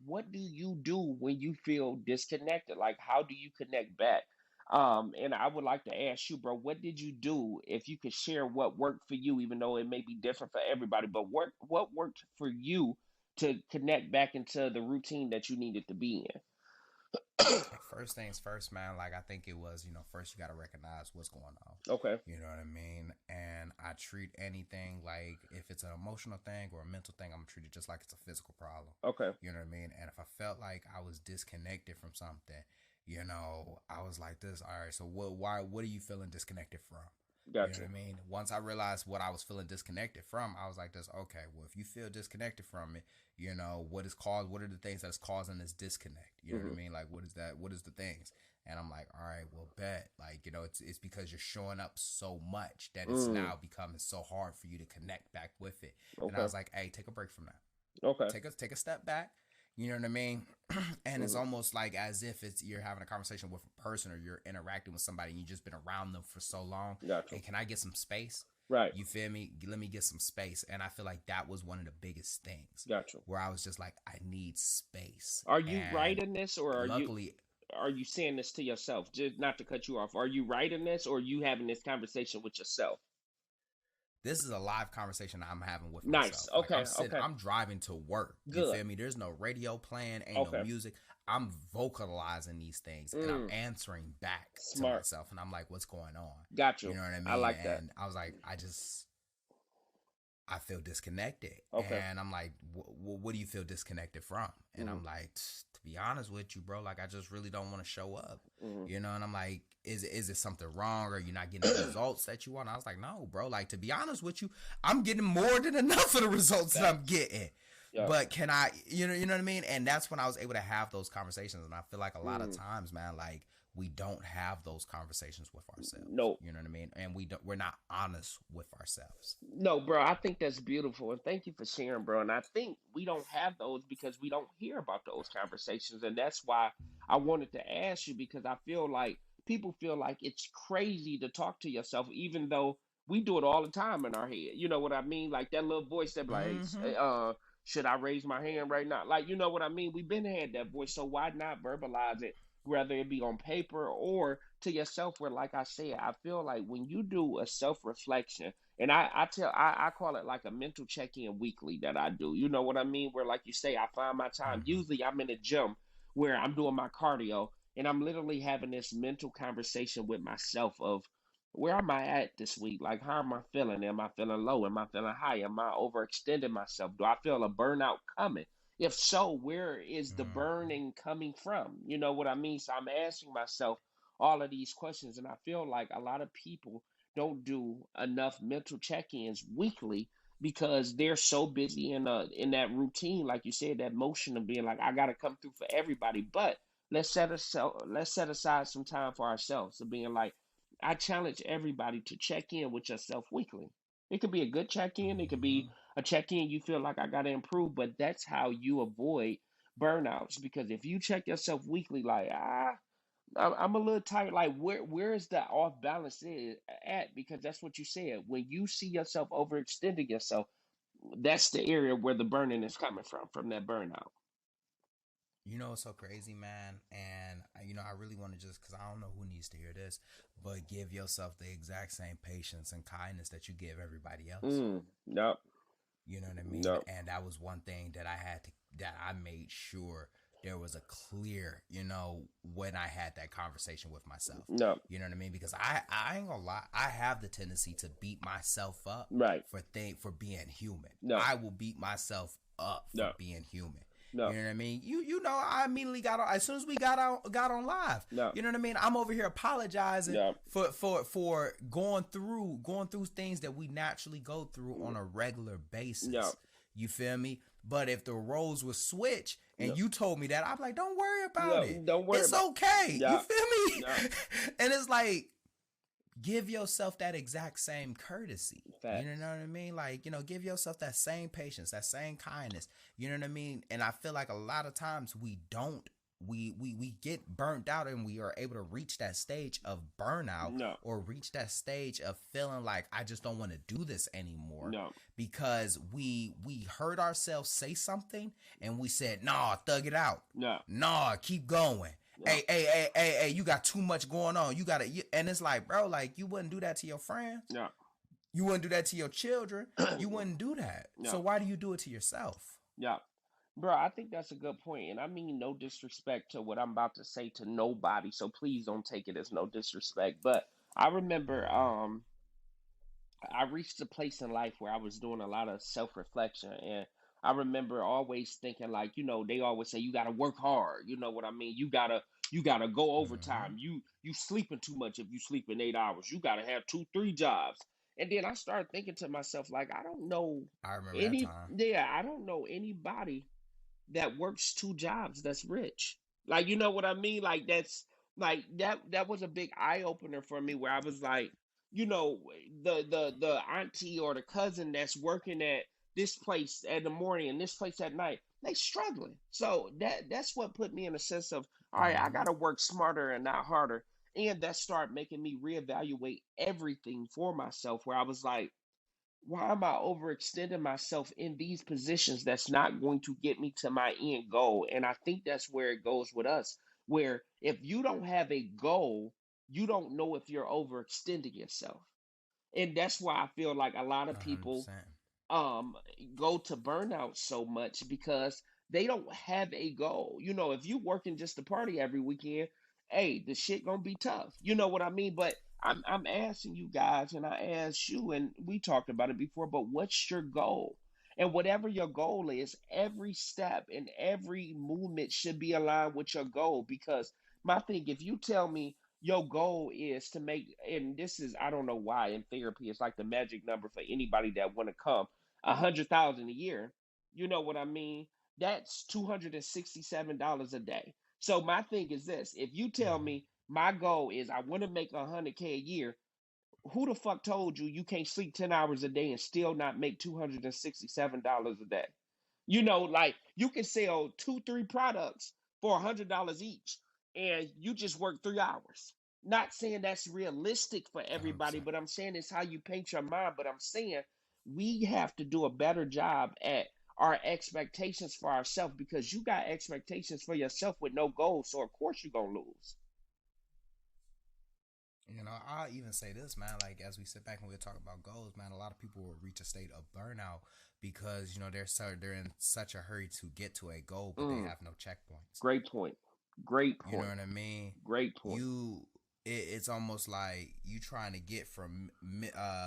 What do you do when you feel disconnected? Like, how do you connect back? And I would like to ask you, bro, what did you do? If you could share what worked for you, even though it may be different for everybody, but what worked for you to connect back into the routine that you needed to be in? Like, first things first, man. Like I think it was, first you got to recognize what's going on. Okay. You know what I mean? And I treat anything, like if it's an emotional thing or a mental thing, I'm gonna treat it just like it's a physical problem. Okay. You know what I mean? And if I felt like I was disconnected from something, I was like this. All right, so what are you feeling disconnected from? You know Gotcha. what I mean? Once I realized what I was feeling disconnected from, I was like this, okay, well, if you feel disconnected from it, what are the things that's causing this disconnect? You know what I Hmm. mean? Like, what is that? What is the things? And I'm like, all right, well, bet. Like, it's because you're showing up so much that it's Mm. now becoming so hard for you to connect back with it. And I Okay. was like, hey, take a break from that. Okay. Take a step back. You know what I mean? And it's Hmm. almost like as if you're having a conversation with a person, or you're interacting with somebody and you've just been around them for so long. Gotcha. Hey, can I get some space? Right. You feel me? Let me get some space. And I feel like that was one of the biggest things, Gotcha. where I was just like, I need space. Are you And writing this, or luckily, are you saying this to yourself? Just not to cut you off. Are you writing this, or are you having this conversation with yourself? this is a live conversation I'm having with Nice. myself. Like Okay. Okay. I'm driving to work. You Good. feel me? There's no radio playing, ain't no Okay. music. I'm vocalizing these things and I'm answering back to Smart. myself. And I'm like, what's going on? Got you. You know what I mean? I like that. And I was like, I feel disconnected. Okay. And I'm like, what do you feel disconnected from? And I'm like, to be honest with you, bro, like I just really don't want to show up. Mhm. And I'm like, is it something wrong? Or you're not getting the results that you want? I was like, no, bro, like to be honest with you, I'm getting more than enough of the results that I'm getting. Yeah. But can I, you know what I mean? And that's when I was able to have those conversations. And I feel like a lot of times, man, like we don't have those conversations with ourselves. No. You know what I mean? And we're not honest with ourselves. No, bro, I think that's beautiful. And thank you for sharing, bro. And I think we don't have those because we don't hear about those conversations. And that's why I wanted to ask you, because I feel like people feel like it's crazy to talk to yourself, even though we do it all the time in our head. You know what I mean? Like that little voice that be like, Mm-hmm. should I raise my hand right now? Like, you know what I mean? We've been had that voice. So why not verbalize it, whether it be on paper or to yourself? Where, like I said, I feel like when you do a self reflection, and I call it like a mental check in weekly that I do. You know what I mean? Where, like you say, I find my time. Mm-hmm. Usually I'm in the gym where I'm doing my cardio and I'm literally having this mental conversation with myself of where am I at this week? Like, how am I feeling? Am I feeling low? Am I feeling high? Am I overextending myself? Do I feel a burnout coming? If so, where is the Mm-hmm. burning coming from? You know what I mean? So I'm asking myself all of these questions, and I feel like a lot of people don't do enough mental check-ins weekly because they're so busy in that routine, like you said, that motion of being like, I gotta come through for everybody. But let's set aside some time for ourselves. So being like, I challenge everybody to check in with yourself weekly. It could be a good check in, it could Mm-hmm. be a check in you feel like I got to improve, but that's how you avoid burnouts. Because if you check yourself weekly, like, I'm a little tired. Like, where is the off balance at? Because that's what you said. When you see yourself overextending yourself, that's the area where the burning is coming from that burnout. You know, it's so crazy, man. And, I really want to just, because I don't know who needs to hear this, but give yourself the exact same patience and kindness that you give everybody else. Nope, You know what I mean? nope, And that was one thing that that I made sure there was a clear, when I had that conversation with myself. nope. You know what I mean? Because I ain't gonna lie, I have the tendency to beat myself up Right. for being human. No, I will beat myself up for no, being human. no, You know what I mean? I immediately got on as soon as we got on live. no, You know what I mean? I'm over here apologizing no, for going through things that we naturally go through on a regular basis. no, You feel me? But if the roles would switch and no, you told me that, I'm like, don't worry about no. it. Don't worry It's about. okay. No, You feel me? no. And it's like, give yourself that exact same courtesy. Facts. You know what I mean? Like, give yourself that same patience, that same kindness. You know what I mean? And I feel like a lot of times we don't. We get burnt out, and we are able to reach that stage of burnout, No, or reach that stage of feeling like I just don't want to do this anymore, no, because we heard ourselves say something and we said, nah, thug it out. no, Nah, keep going. no, Hey, you got too much going on. And it's like, bro, like, you wouldn't do that to your friends. no, You wouldn't do that to your children. You wouldn't do that. no, So why do you do it to yourself? no. Bro, I think that's a good point, and I mean no disrespect to what I'm about to say to nobody, so please don't take it as no disrespect. But I remember, Mm-hmm. I reached a place in life where I was doing a lot of self reflection, and I remember always thinking, like, they always say you got to work hard. You know what I mean? You gotta go Mm-hmm. overtime. You sleeping too much if you sleep in 8 hours. You gotta have two, three jobs. And then I started thinking to myself, like, I don't know I remember that time. I don't know anybody that works two jobs that's rich. Like, you know what I mean? Like, that's like that was a big eye opener for me, where I was like, you know, the auntie or the cousin that's working at this place in the morning and this place at night, they struggling. So that's what put me in a sense of, all right, I Mm-hmm. gotta work smarter and not harder. And that started making me reevaluate everything for myself, where I was like, why am I overextending myself in these positions that's not going to get me to my end goal? And I think that's where it goes with us, where if you don't have a goal, you don't know if you're overextending yourself. And that's why I feel like a lot of people 100%. um go to burnout so much, because they don't have a goal. If you working just to party every weekend, hey, the shit gonna be tough. You know what I mean? But I'm asking you guys, and I asked you, and we talked about it before, but what's your goal? And whatever your goal is, every step and every movement should be aligned with your goal. Because my thing, if you tell me your goal is to make, and this is, I don't know why in therapy it's like the magic number for anybody that want to come, 100,000 a year. You know what I mean? That's $267 a day. So my thing is this: if you tell Mm-hmm. me my goal is I want to make 100K a year, who the fuck told you can't sleep 10 hours a day and still not make $267 a day? Like, you can sell two, three products for $100 each, and you just work 3 hours. Not saying that's realistic for everybody, 100%. but I'm saying it's how you paint your mind. But I'm saying we have to do a better job at our expectations for ourselves, because you got expectations for yourself with no goals. So of course you're gonna lose. I'll even say this, man. Like, as we sit back and we talk about goals, man, a lot of people will reach a state of burnout because they're in such a hurry to get to a goal, but they Mm, have no checkpoints. great point. Great You know point. what I mean? Great point. It's almost like you trying to get from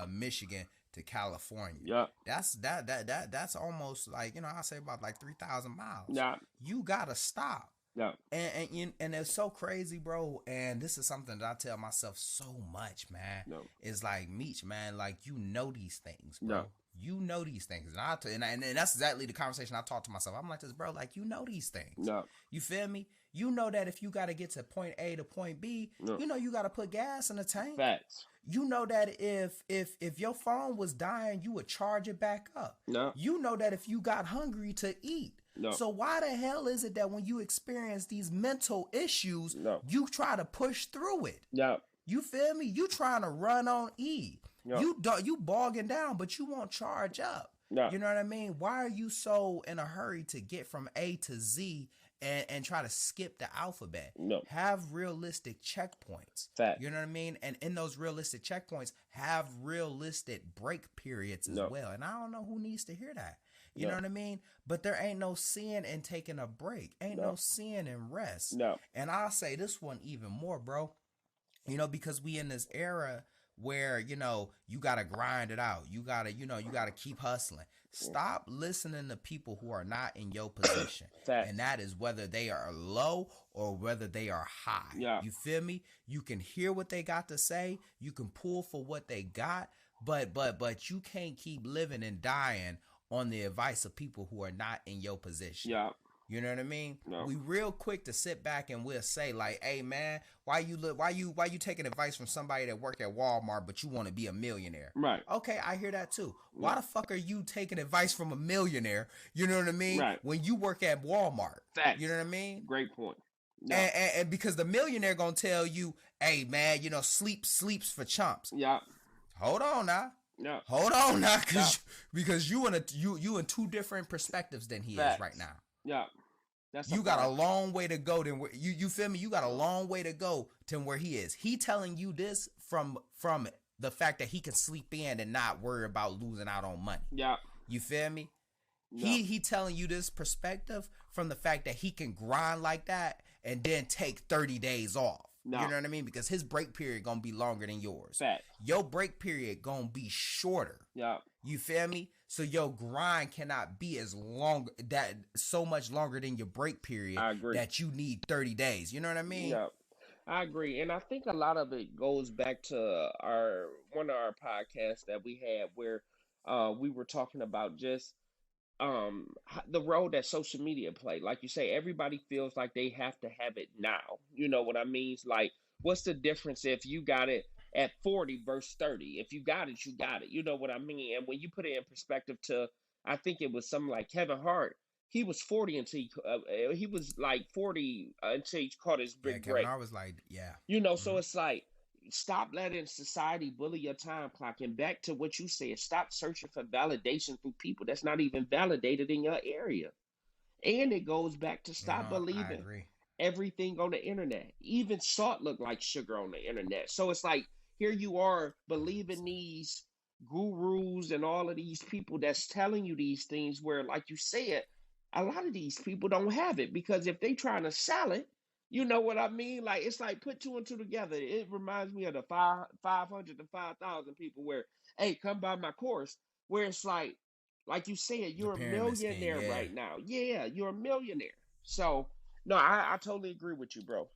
Michigan to California. Yeah. That's almost like, I say about like 3,000 miles. Yeah. You gotta stop. Yeah. And it's so crazy, bro. And this is something that I tell myself so much, man. No. It's like, Meech, man, like, these things, bro. No. you know these things. And that's exactly the conversation I talk to myself. I'm like this, bro, like, you know these things. No. You feel me? You know that if you got to get to point A to point B, you know you got to put gas in the tank. Facts. You know that if your phone was dying, you would charge it back up. No. You know that if you got hungry to eat. No. So why the hell is it that when you experience these mental issues, you try to push through it? No. You feel me? You trying to run on E. No. You bogging down, but you won't charge up. No. You know what I mean? Why are you so in a hurry to get from A to Z and try to skip the alphabet? No. Have realistic checkpoints. Fact. You know what I mean? And in those realistic checkpoints, have realistic break periods as well. And I don't know who needs to hear that. You know what I mean? But there ain't no sin in taking a break. Ain't no sin in rest. No. And I'll say this one even more, bro. You know, because we in this era where, you know, you got to grind it out. You got to, you got to keep hustling. Stop listening to people who are not in your position. And that is whether they are low or whether they are high. Yeah. You feel me? You can hear what they got to say. You can pull for what they got. But you can't keep living and dying on the advice of people who are not in your position. Yeah. You know what I mean? No. We real quick to sit back and we'll say like, "Hey man, why you taking advice from somebody that worked at Walmart but you want to be a millionaire?" Right. Okay, I hear that too. Why the fuck are you taking advice from a millionaire? You know what I mean? Right. When you work at Walmart. Facts. You know what I mean? Great point. No. And because the millionaire gonna tell you, "Hey man, sleeps for chumps." Yeah. Hold on now. No. Hold on now, because you in two different perspectives than he is right now. Yeah. You got a long way to go than where you feel me? You got a long way to go to where he is. He telling you this from the fact that he can sleep in and not worry about losing out on money. Yeah. You feel me? No. He telling you this perspective from the fact that he can grind like that and then take 30 days off. No. You know what I mean? Because his break period gonna be longer than yours. Fact. Your break period gonna be shorter. Yeah. You feel me? So your grind cannot be as long, that so much longer than your break period. I agree. That you need 30 days. You know what I mean? Yeah. I agree. And I think a lot of it goes back to one of our podcasts that we had where we were talking about just the role that social media play. Like you say, everybody feels like they have to have it now. You know what I mean? It's like, what's the difference if you got it at 40 versus 30? If you got it, you got it. You know what I mean? And when you put it in perspective to, I think it was something like Kevin Hart. He was 40 until he was like 40 until he caught his big break. Kevin Hart was like, yeah. You know, so it's like, stop letting society bully your time clock. And back to what you said, stop searching for validation through people that's not even validated in your area. And it goes back to stop believing everything on the internet. Even salt look like sugar on the internet. So it's like, here you are believing these gurus and all of these people that's telling you these things where, like you said, a lot of these people don't have it, because if they trying to sell it, you know what I mean? Like, it's like put two and two together. It reminds me of the 500 to 5,000 people where, hey, come by my course, where it's like you said, you're a millionaire right now. Yeah, you're a millionaire. So, no, I totally agree with you, bro.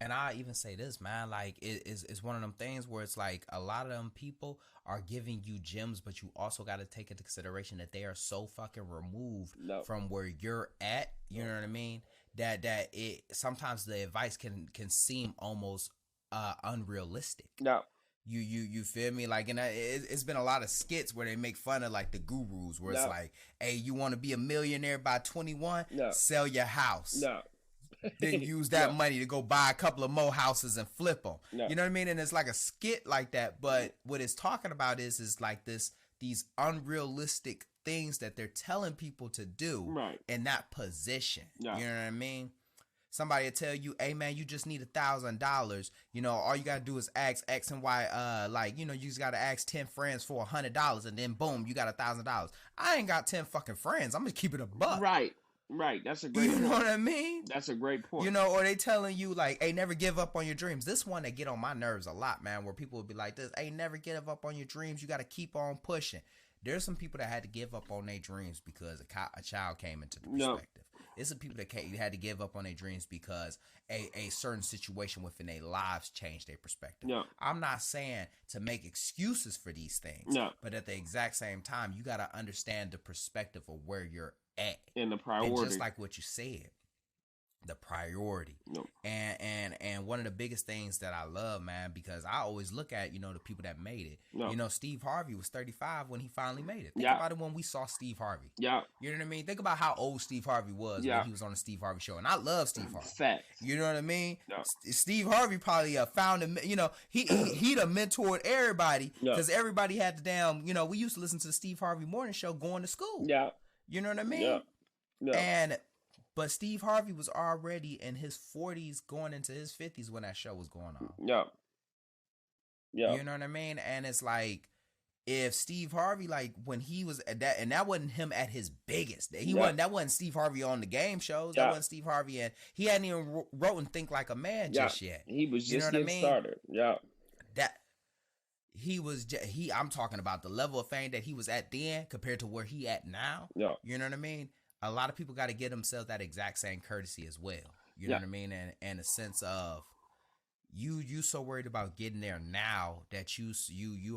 And I even say this, man, like it's one of them things where it's like a lot of them people are giving you gems, but you also got to take into consideration that they are so fucking removed from where you're at. You know what I mean? That it sometimes the advice can seem almost unrealistic. No. You feel me? Like, and it's been a lot of skits where they make fun of like the gurus, where it's like, hey, you want to be a millionaire by 21? Sell your house. No. Then use that money to go buy a couple of more houses and flip them. You know what I mean? And it's like a skit like that. But what it's talking about is like these unrealistic things that they're telling people to do in that position. You know what I mean? Somebody will tell you, hey man, you just need $1,000. You know, all you gotta do is ask X and Y. Like, you know, you just gotta ask 10 friends for $100, and then boom, you got $1,000. I ain't got 10 fucking friends. I'm gonna keep it a buck. Right. That's a great point. You know what I mean? That's a great point. You know, or they telling you like, hey, never give up on your dreams. This one that get on my nerves a lot, man, where people would be like this, hey, never give up on your dreams. You got to keep on pushing. There's some people that had to give up on their dreams because a child came into the perspective. It's the people that had to give up on their dreams because a certain situation within their lives changed their perspective. Yeah. I'm not saying to make excuses for these things, No. but at the exact same time, you got to understand the perspective of where you're at. And the priority. And just like what you said, the priority. No. And one of the biggest things that I love, man, because I always look at, the people that made it. No. Steve Harvey was 35 when he finally made it. Think Yeah. about it when we saw Steve Harvey. Yeah. You know what I mean? Think about how old Steve Harvey was when he was on the Steve Harvey show. And I love Steve Harvey. Facts. You know what I mean? No. Steve Harvey probably found him, he'd have mentored everybody because everybody had the damn, we used to listen to the Steve Harvey morning show going to school. Yeah. You know what I mean? Yeah. Yeah. But Steve Harvey was already in his 40s going into his 50s when that show was going on. Yeah. Yeah. You know what I mean? And it's like, if Steve Harvey, like when he was at that, and that wasn't him at his biggest. That wasn't Steve Harvey on the game shows. That wasn't Steve Harvey, and he hadn't even wrote and Think Like a Man just yet. He was just getting started. Yeah. I'm talking about the level of fame that he was at then compared to where he at now. Yeah. You know what I mean? A lot of people got to give themselves that exact same courtesy as well. You know what I mean? And a sense of you so worried about getting there now that you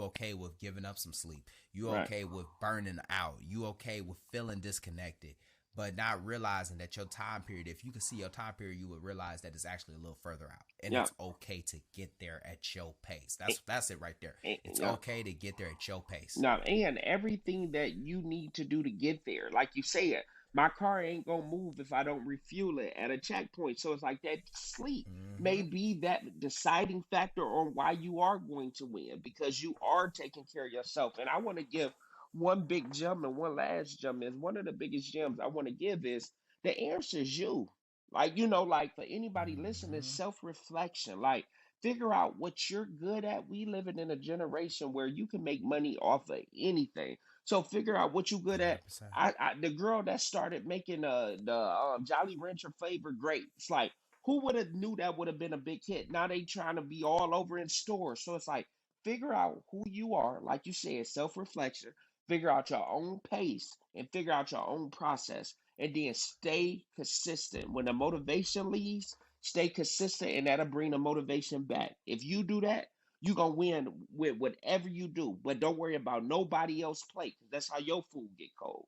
okay with giving up some sleep. You okay with burning out. You okay with feeling disconnected, but not realizing that your time period, if you could see your time period, you would realize that it's actually a little further out. And it's okay to get there at your pace. That's it right there. It's okay to get there at your pace. Now, and everything that you need to do to get there, like you said, my car ain't gonna move if I don't refuel it at a checkpoint. So it's like that sleep may be that deciding factor on why you are going to win, because you are taking care of yourself. And I want to give one big gem and one last gem. Is one of the biggest gems I want to give is the answer is you. Like, like for anybody listening, self-reflection. Like, figure out what you're good at. We living in a generation where you can make money off of anything. So figure out what you're good at. 100%. The girl that started making the Jolly Rancher flavor grapes, like, who would have knew that would have been a big hit? Now they trying to be all over in stores. So it's like, figure out who you are. Like you said, self-reflection. Figure out your own pace and figure out your own process. And then stay consistent. When the motivation leaves, stay consistent, and that'll bring the motivation back. If you do that, you're going to win with whatever you do. But don't worry about nobody else's plate, because that's how your food get cold.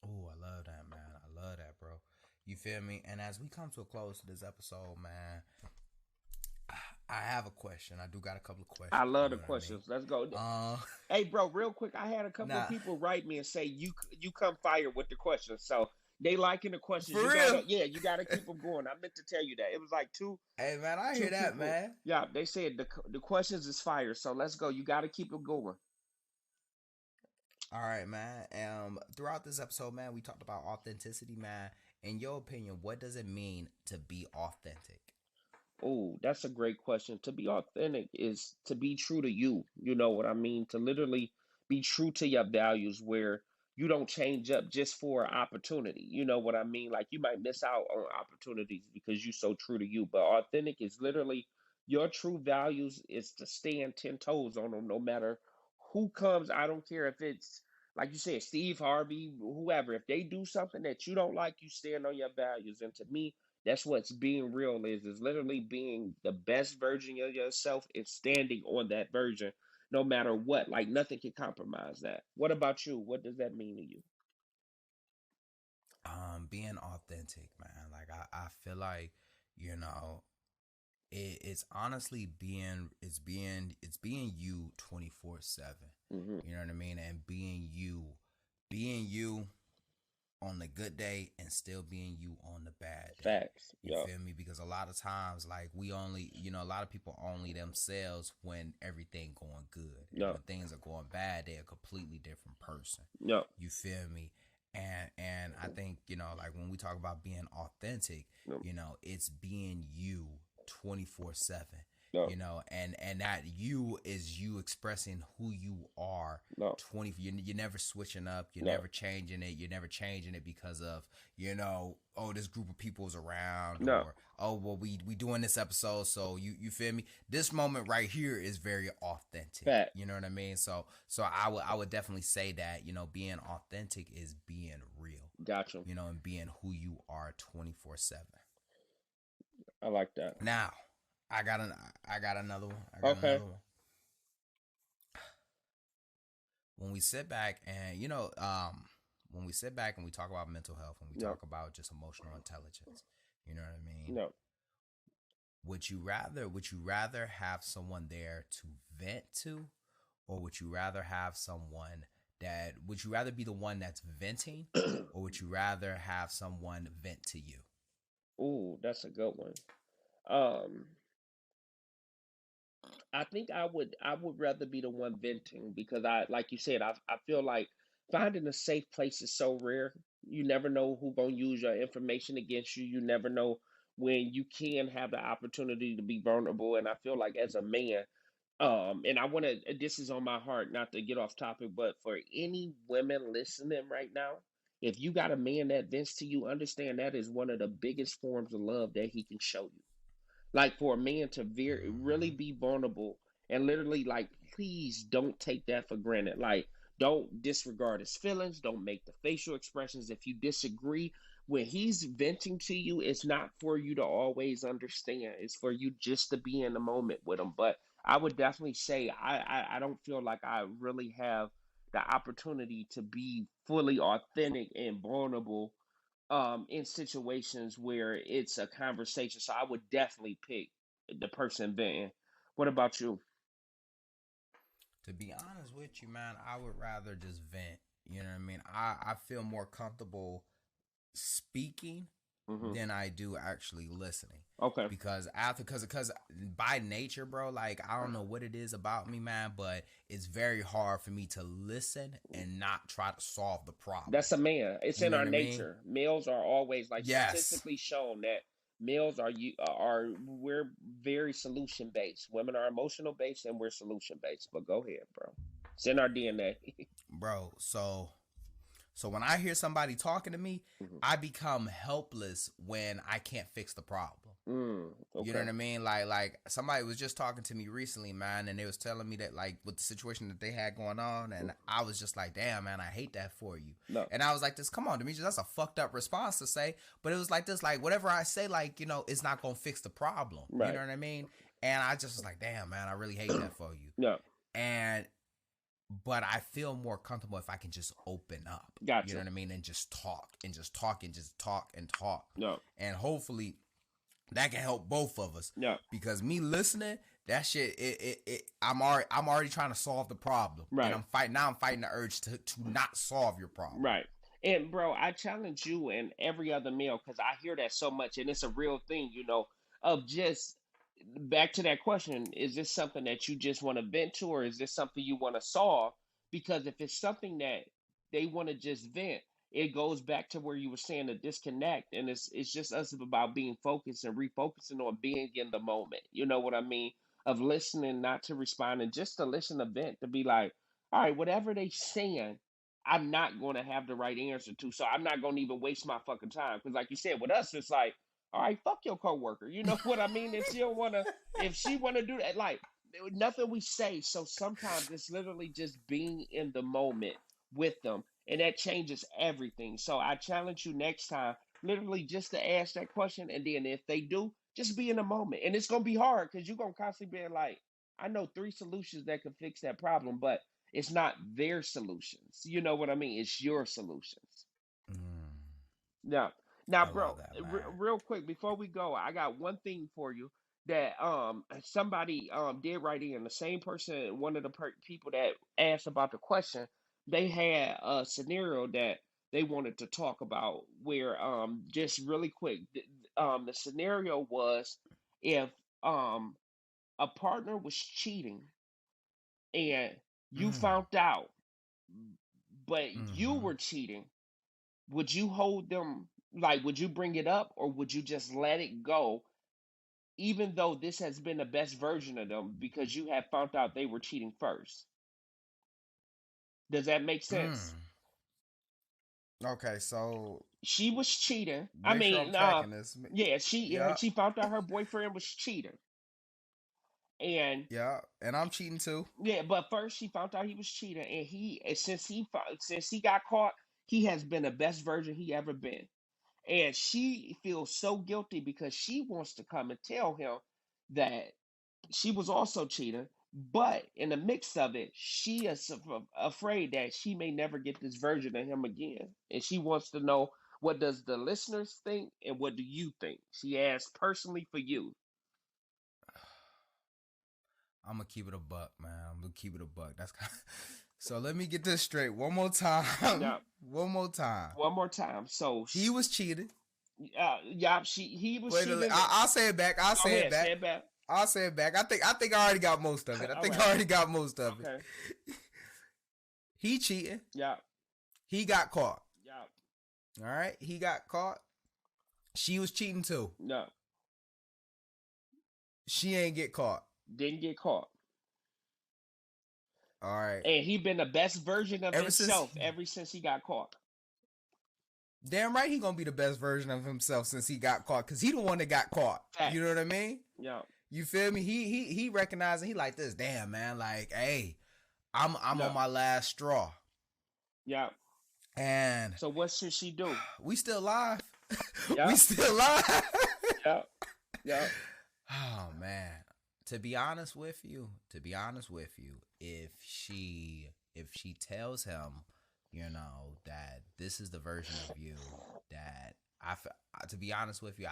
Oh, I love that, man. I love that, bro. You feel me? And as we come to a close to this episode, man, I have a question. I do got a couple of questions. I love the questions. I mean? Let's go. Hey, bro, real quick, I had a couple of people write me and say you come fired with the questions. So they liking the questions. For real? You got to keep them going. I meant to tell you that. It was like two. Hey, man, I hear that, people. man. Yeah, they said the questions is fire. So let's go. You got to keep it going. All right, man. Throughout this episode, man, we talked about authenticity, man. In your opinion, what does it mean to be authentic? Oh, that's a great question. To be authentic is to be true to you. You know what I mean? To literally be true to your values, where you don't change up just for an opportunity. You know what I mean? Like, you might miss out on opportunities because you're so true to you. But authentic is literally your true values is to stand 10 toes on them no matter who comes. I don't care if it's, like you said, Steve Harvey, whoever. If they do something that you don't like, you stand on your values. And to me, that's what's being real is literally being the best version of yourself and standing on that version no matter what. Like, nothing can compromise that. What about you? What does that mean to you? Being authentic, man. Like, I feel like, it's honestly being you 24/7. Mm-hmm. You know what I mean? And being you on the good day and still being you on the bad day. Facts. You feel me? Because a lot of times, like, we only, a lot of people only themselves when everything going good. Yeah. When things are going bad, they're a completely different person. Yeah. You feel me? And I think, like, when we talk about being authentic, it's being you 24/7. No. And that you is you expressing who you are. No. 20, you're never switching up, you're No. never changing it, you're never changing it because of, oh, this group of people is around, No. or oh, well, we doing this episode, so you feel me. This moment right here is very authentic. Fact. You know what I mean? So I would definitely say that, being authentic is being real. Gotcha. And being who you are 24/7. I like that. Now, I got another one. Okay. Another one. When we sit back and when we sit back and we talk about mental health, and we talk about just emotional intelligence, you know what I mean? No. Would you rather have someone there to vent to, or would you rather be the one that's venting, or would you rather have someone vent to you? Ooh, that's a good one. I think I would rather be the one venting, because like you said, I feel like finding a safe place is so rare. You never know who gonna use your information against you. You never know when you can have the opportunity to be vulnerable. And I feel like as a man, and I want to, this is on my heart, not to get off topic, but for any women listening right now, if you got a man that vents to you, understand that is one of the biggest forms of love that he can show you. Like, for a man to really be vulnerable and literally, like, please don't take that for granted. Like, don't disregard his feelings. Don't make the facial expressions. If you disagree, when he's venting to you, it's not for you to always understand. It's for you just to be in the moment with him. But I would definitely say I don't feel like I really have the opportunity to be fully authentic and vulnerable in situations where it's a conversation. So I would definitely pick the person venting. What about you? To be honest with you, man, I would rather just vent. You know what I mean? I feel more comfortable speaking Hmm. than I do actually listening. Okay. Because by nature, bro, like, I don't know what it is about me, man, but it's very hard for me to listen and not try to solve the problem. That's a man. It's You in know our what I mean? nature. Males are always, like, Yes. statistically shown that males we're very solution based. Women are emotional based, and we're solution based. But go ahead, bro. It's in our DNA. Bro, so when I hear somebody talking to me, Mhm. I become helpless when I can't fix the problem. Okay. You know what I mean? Like somebody was just talking to me recently, man, and they was telling me that, like, with the situation that they had going on, and I was just like, damn, man, I hate that for you. No. And I was like, this, come on, Demetrius, that's a fucked up response to say. But it was like this, like, whatever I say, like, it's not gonna fix the problem. Right. You know what I mean? And I just was like, damn, man, I really hate that for you. No. But I feel more comfortable if I can just open up. Gotcha. You know what I mean? And just talk and just talk and just talk and talk. No. And hopefully that can help both of us. No. Because me listening, that shit, I'm already trying to solve the problem. Right. And I'm fighting the urge to not solve your problem. Right. And bro, I challenge you and every other male, because I hear that so much, and it's a real thing, of just back to that question: is this something that you just want to vent to, or is this something you want to solve? Because if it's something that they want to just vent, it goes back to where you were saying the disconnect, and it's just us about being focused and refocusing on being in the moment. You know what I mean? Of listening, not to respond, and just to listen to vent, to be like, all right, whatever they saying, I'm not going to have the right answer to, so I'm not going to even waste my fucking time. Because, like you said, with us, it's like, all right, fuck your coworker. You know what I mean? If she don't wanna, if she wanna do that, like, nothing we say. So sometimes it's literally just being in the moment with them, and that changes everything. So I challenge you next time, literally just to ask that question, and then if they do, just be in the moment. And it's gonna be hard because you're gonna constantly be like, I know 3 solutions that could fix that problem, but it's not their solutions. You know what I mean? It's your solutions. Mm, Now, I bro, love that, man. real quick before we go, I got one thing for you that somebody did write in. The same person, one of the people that asked about the question, they had a scenario that they wanted to talk about. Where just really quick, the scenario was if a partner was cheating and you Mm, found out, but you mm-hmm. were cheating, would you hold them, like, would you bring it up, or would you just let it go even though this has been the best version of them because you have found out they were cheating first. Does that make sense? Mm. Okay, so She was cheating. I make sure I'm mean, tracking this. yeah, Yeah, she found out her boyfriend was cheating, and yeah, and I'm cheating too. yeah, but first she found out he was cheating, and since he got caught, he has been the best version he ever been, and she feels so guilty because she wants to come and tell him that she was also cheating, but in the mix of it, she is afraid that she may never get this version of him again, and she wants to know what does the listeners think and what do you think. She asked personally for you. I'm gonna keep it a buck, man. I'm gonna keep it a buck. That's kind of... So let me get this straight one more time. Now, One more time. one more time. So, He was cheating. yeah, he was Wait, cheating. I'll say it back. I'll Go say ahead, it back. say it back. I'll say it back. I think I already got most of it. I All think right. I already got most of Okay. it. He cheating. Yeah. He got caught. Yeah. All right. He got caught. She was cheating too. No. She ain't get caught. Didn't get caught. All right. And he been the best version of Ever since- himself ever since he got caught. Damn right he gonna be the best version of himself since he got caught, because he the one that got caught. Facts. You know what I mean? Yeah. You feel me? He recognizing, he like this. Damn, man. Like, hey, I'm Yeah. on my last straw. Yeah. And So what should she do? we still live. Yeah. We still live. Yeah. Yeah. Oh man. To be honest with you, if she tells him, you know, that this is the version of you that to be honest with you,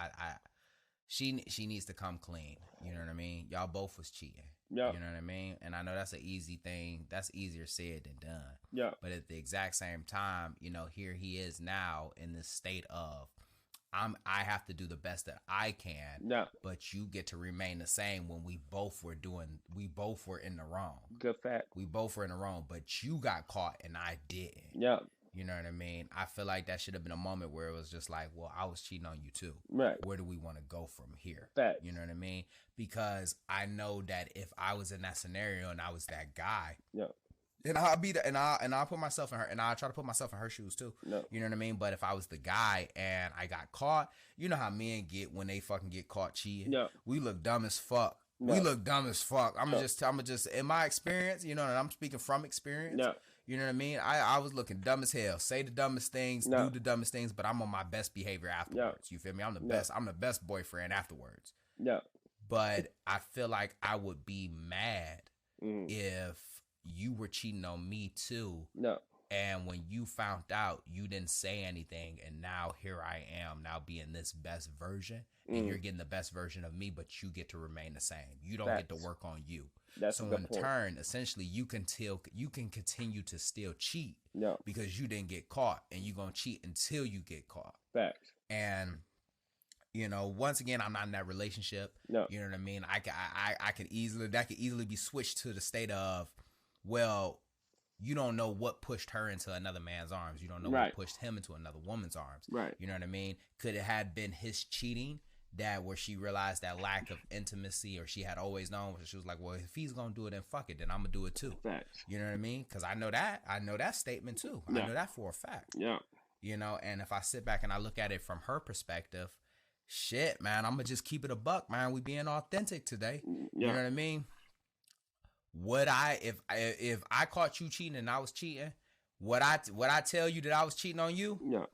she needs to come clean. You know what I mean? Y'all both was cheating. Yeah. You know what I mean? And I know that's an easy thing. That's easier said than done. Yeah. But at the exact same time, you know, here he is now in this state of I have to do the best that I can. Yeah. But you get to remain the same when we both were in the wrong. Good fact. We both were in the wrong, but you got caught and I didn't. Yeah. You know what I mean? I feel like that should have been a moment where it was just like, well, I was cheating on you too. Right. Where do we want to go from here? Facts. You know what I mean? Because I know that if I was in that scenario and I was that guy, Yeah. and I'll be the, and I'll put myself in her, and I'll try to put myself in her shoes too. No. You know what I mean? But if I was the guy and I got caught, you know how men get when they fucking get caught cheating. Yeah. We look dumb as fuck. No. We look dumb as fuck. I'm No. just in my experience, you know, and I'm speaking from experience. No. You know what I mean? I was looking dumb as hell. Say the dumbest things, No. do the dumbest things, but I'm on my best behavior afterwards. You feel me? I'm the No. best. I'm the best boyfriend afterwards. No. But I feel like I would be mad Mm. if you were cheating on me too. No. And when you found out, you didn't say anything, and now here I am, now being this best version, and you're getting the best version of me, but you get to remain the same. You don't get to Facts. work on you. That's So a good in point. turn, essentially, you can continue to still cheat No. because you didn't get caught, and you're gonna cheat until you get caught. Facts. And you know, once again, I'm not in that relationship. No. You know what I mean? I could easily be switched to the state of, well, you don't know what pushed her into another man's arms. You don't know Right. what pushed him into another woman's arms. Right. You know what I mean? Could it have been his cheating that where she realized that lack of intimacy, or she had always known, where she was like, well, if he's gonna do it, then fuck it, then I'm gonna do it too. Facts. You know what I mean? Because I know that statement too. Yeah. I know that for a fact. Yeah. You know, and if I sit back and I look at it from her perspective, shit, man, I'm gonna just keep it a buck, man. We being authentic today. You Yeah. know what I mean? Would I, if I caught you cheating and I was cheating, would I tell you that I was cheating on you? Yeah.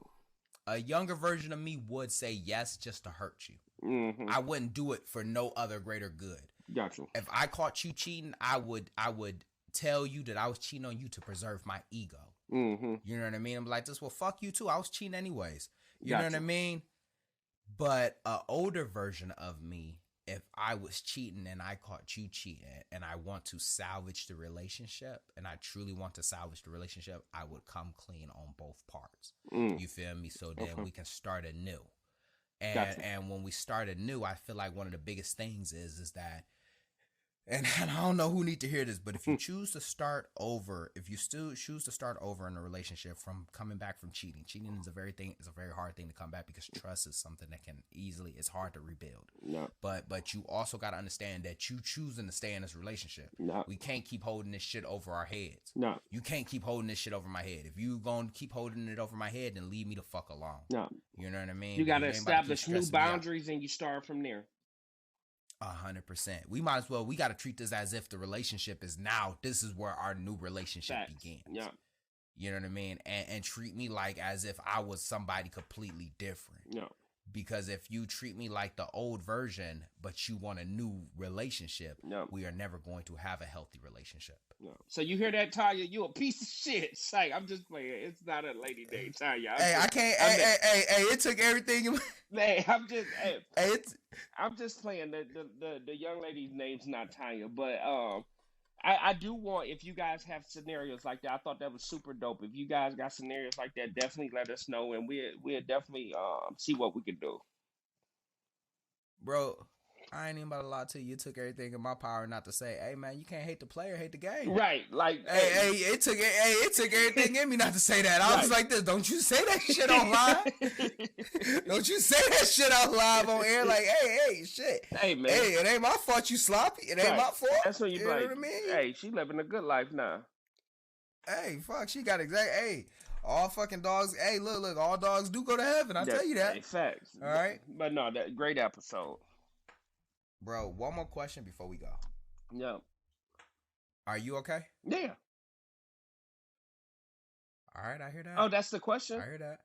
A younger version of me would say yes, just to hurt you. Mm-hmm. I wouldn't do it for no other greater good. Gotcha. If I caught you cheating, I would tell you that I was cheating on you to preserve my ego. Mm-hmm. You know what I mean? I'm like this. Well, fuck you too. I was cheating anyways. You know Gotcha. what I mean? But an older version of me, if I was cheating and I caught you cheating and I want to salvage the relationship and I truly want to salvage the relationship, I would come clean on both parts. Mm. You feel me? So then we can start anew. And Gotcha. and when we start anew, I feel like one of the biggest things is that And I don't know who need to hear this, but if you choose to start over, if you still choose to start over in a relationship from coming back from cheating is a very hard thing to come back, because trust is something that it's hard to rebuild. No. But you also got to understand that you choosing to stay in this relationship. No. We can't keep holding this shit over our heads. No. You can't keep holding this shit over my head. If you gonna keep holding it over my head, then leave me the fuck alone. No. You know what I mean? You got to establish new boundaries and you start from there. 100%. We got to treat this as if the relationship is now, this is where our new relationship begins. Yeah. You know what I mean? And treat me like as if I was somebody completely different. No. Because if you treat me like the old version, but you want a new relationship, we are never going to have a healthy relationship. No. So you hear that, Tanya? You a piece of shit. Say, I'm just playing. It's not a lady name, Tanya. It took everything. Hey, I'm just playing. The young lady's name's not Tanya, but I do want, if you guys have scenarios like that, I thought that was super dope. If you guys got scenarios like that, definitely let us know, and we'll definitely see what we can do. Bro, I ain't even about to lie to you. It took everything in my power not to say, hey man, you can't hate the player, hate the game. Right. Like it took everything in me not to say that. I was like this, don't you say that shit on live. Don't you say that shit out live on air. Like, hey, shit. Hey man. Hey, it ain't my fault you sloppy. It ain't my fault. That's when you like, know what I mean? Hey, she living a good life now. Hey, fuck, she got hey, all fucking dogs. Hey, look, all dogs do go to heaven. I'll tell you that. Hey, facts. All right. But no, that great episode. Bro, one more question before we go. Yeah. Are you okay? Yeah. All right, I hear that. Oh, that's the question? I hear that.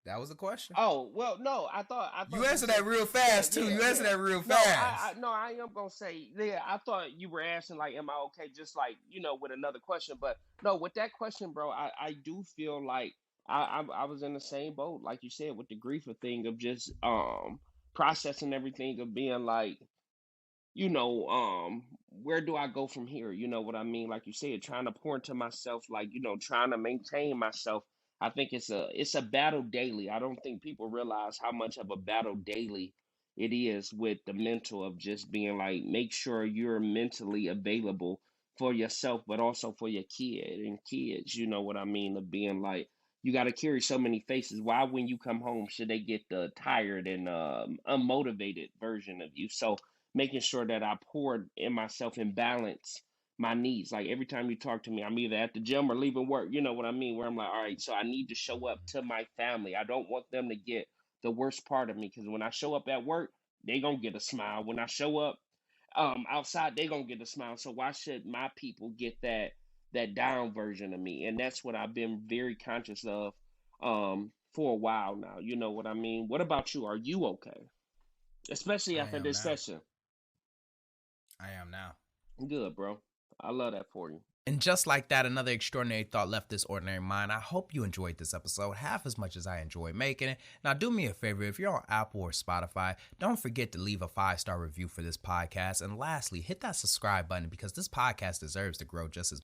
That was the question. Oh, well, no, I thought you answered that real fast, too. You answered that real fast. I am going to say, I thought you were asking, like, am I okay? Just like, with another question. But no, with that question, bro, I do feel like I was in the same boat, like you said, with the grief thing of just processing everything, of being like, where do I go from here? You know what I mean? Like you said, trying to pour into myself, like, trying to maintain myself. I think it's a battle daily. I don't think people realize how much of a battle daily it is with the mental of just being like, make sure you're mentally available for yourself, but also for your kids, you know what I mean? Of being like, you got to carry so many faces. Why, when you come home, should they get the tired and unmotivated version of you? So making sure that I pour in myself and balance my needs. Like every time you talk to me, I'm either at the gym or leaving work. You know what I mean? Where I'm like, all right, so I need to show up to my family. I don't want them to get the worst part of me, because when I show up at work, they gonna get a smile. When I show up outside, they gonna get a smile. So why should my people get that down version of me? And that's what I've been very conscious of for a while now. You know what I mean? What about you? Are you okay? Especially after this session. I am now. Good, bro. I love that for you. And just like that, another extraordinary thought left this ordinary mind. I hope you enjoyed this episode half as much as I enjoyed making it. Now, do me a favor. If you're on Apple or Spotify, don't forget to leave a 5-star review for this podcast. And lastly, hit that subscribe button, because this podcast deserves to grow just as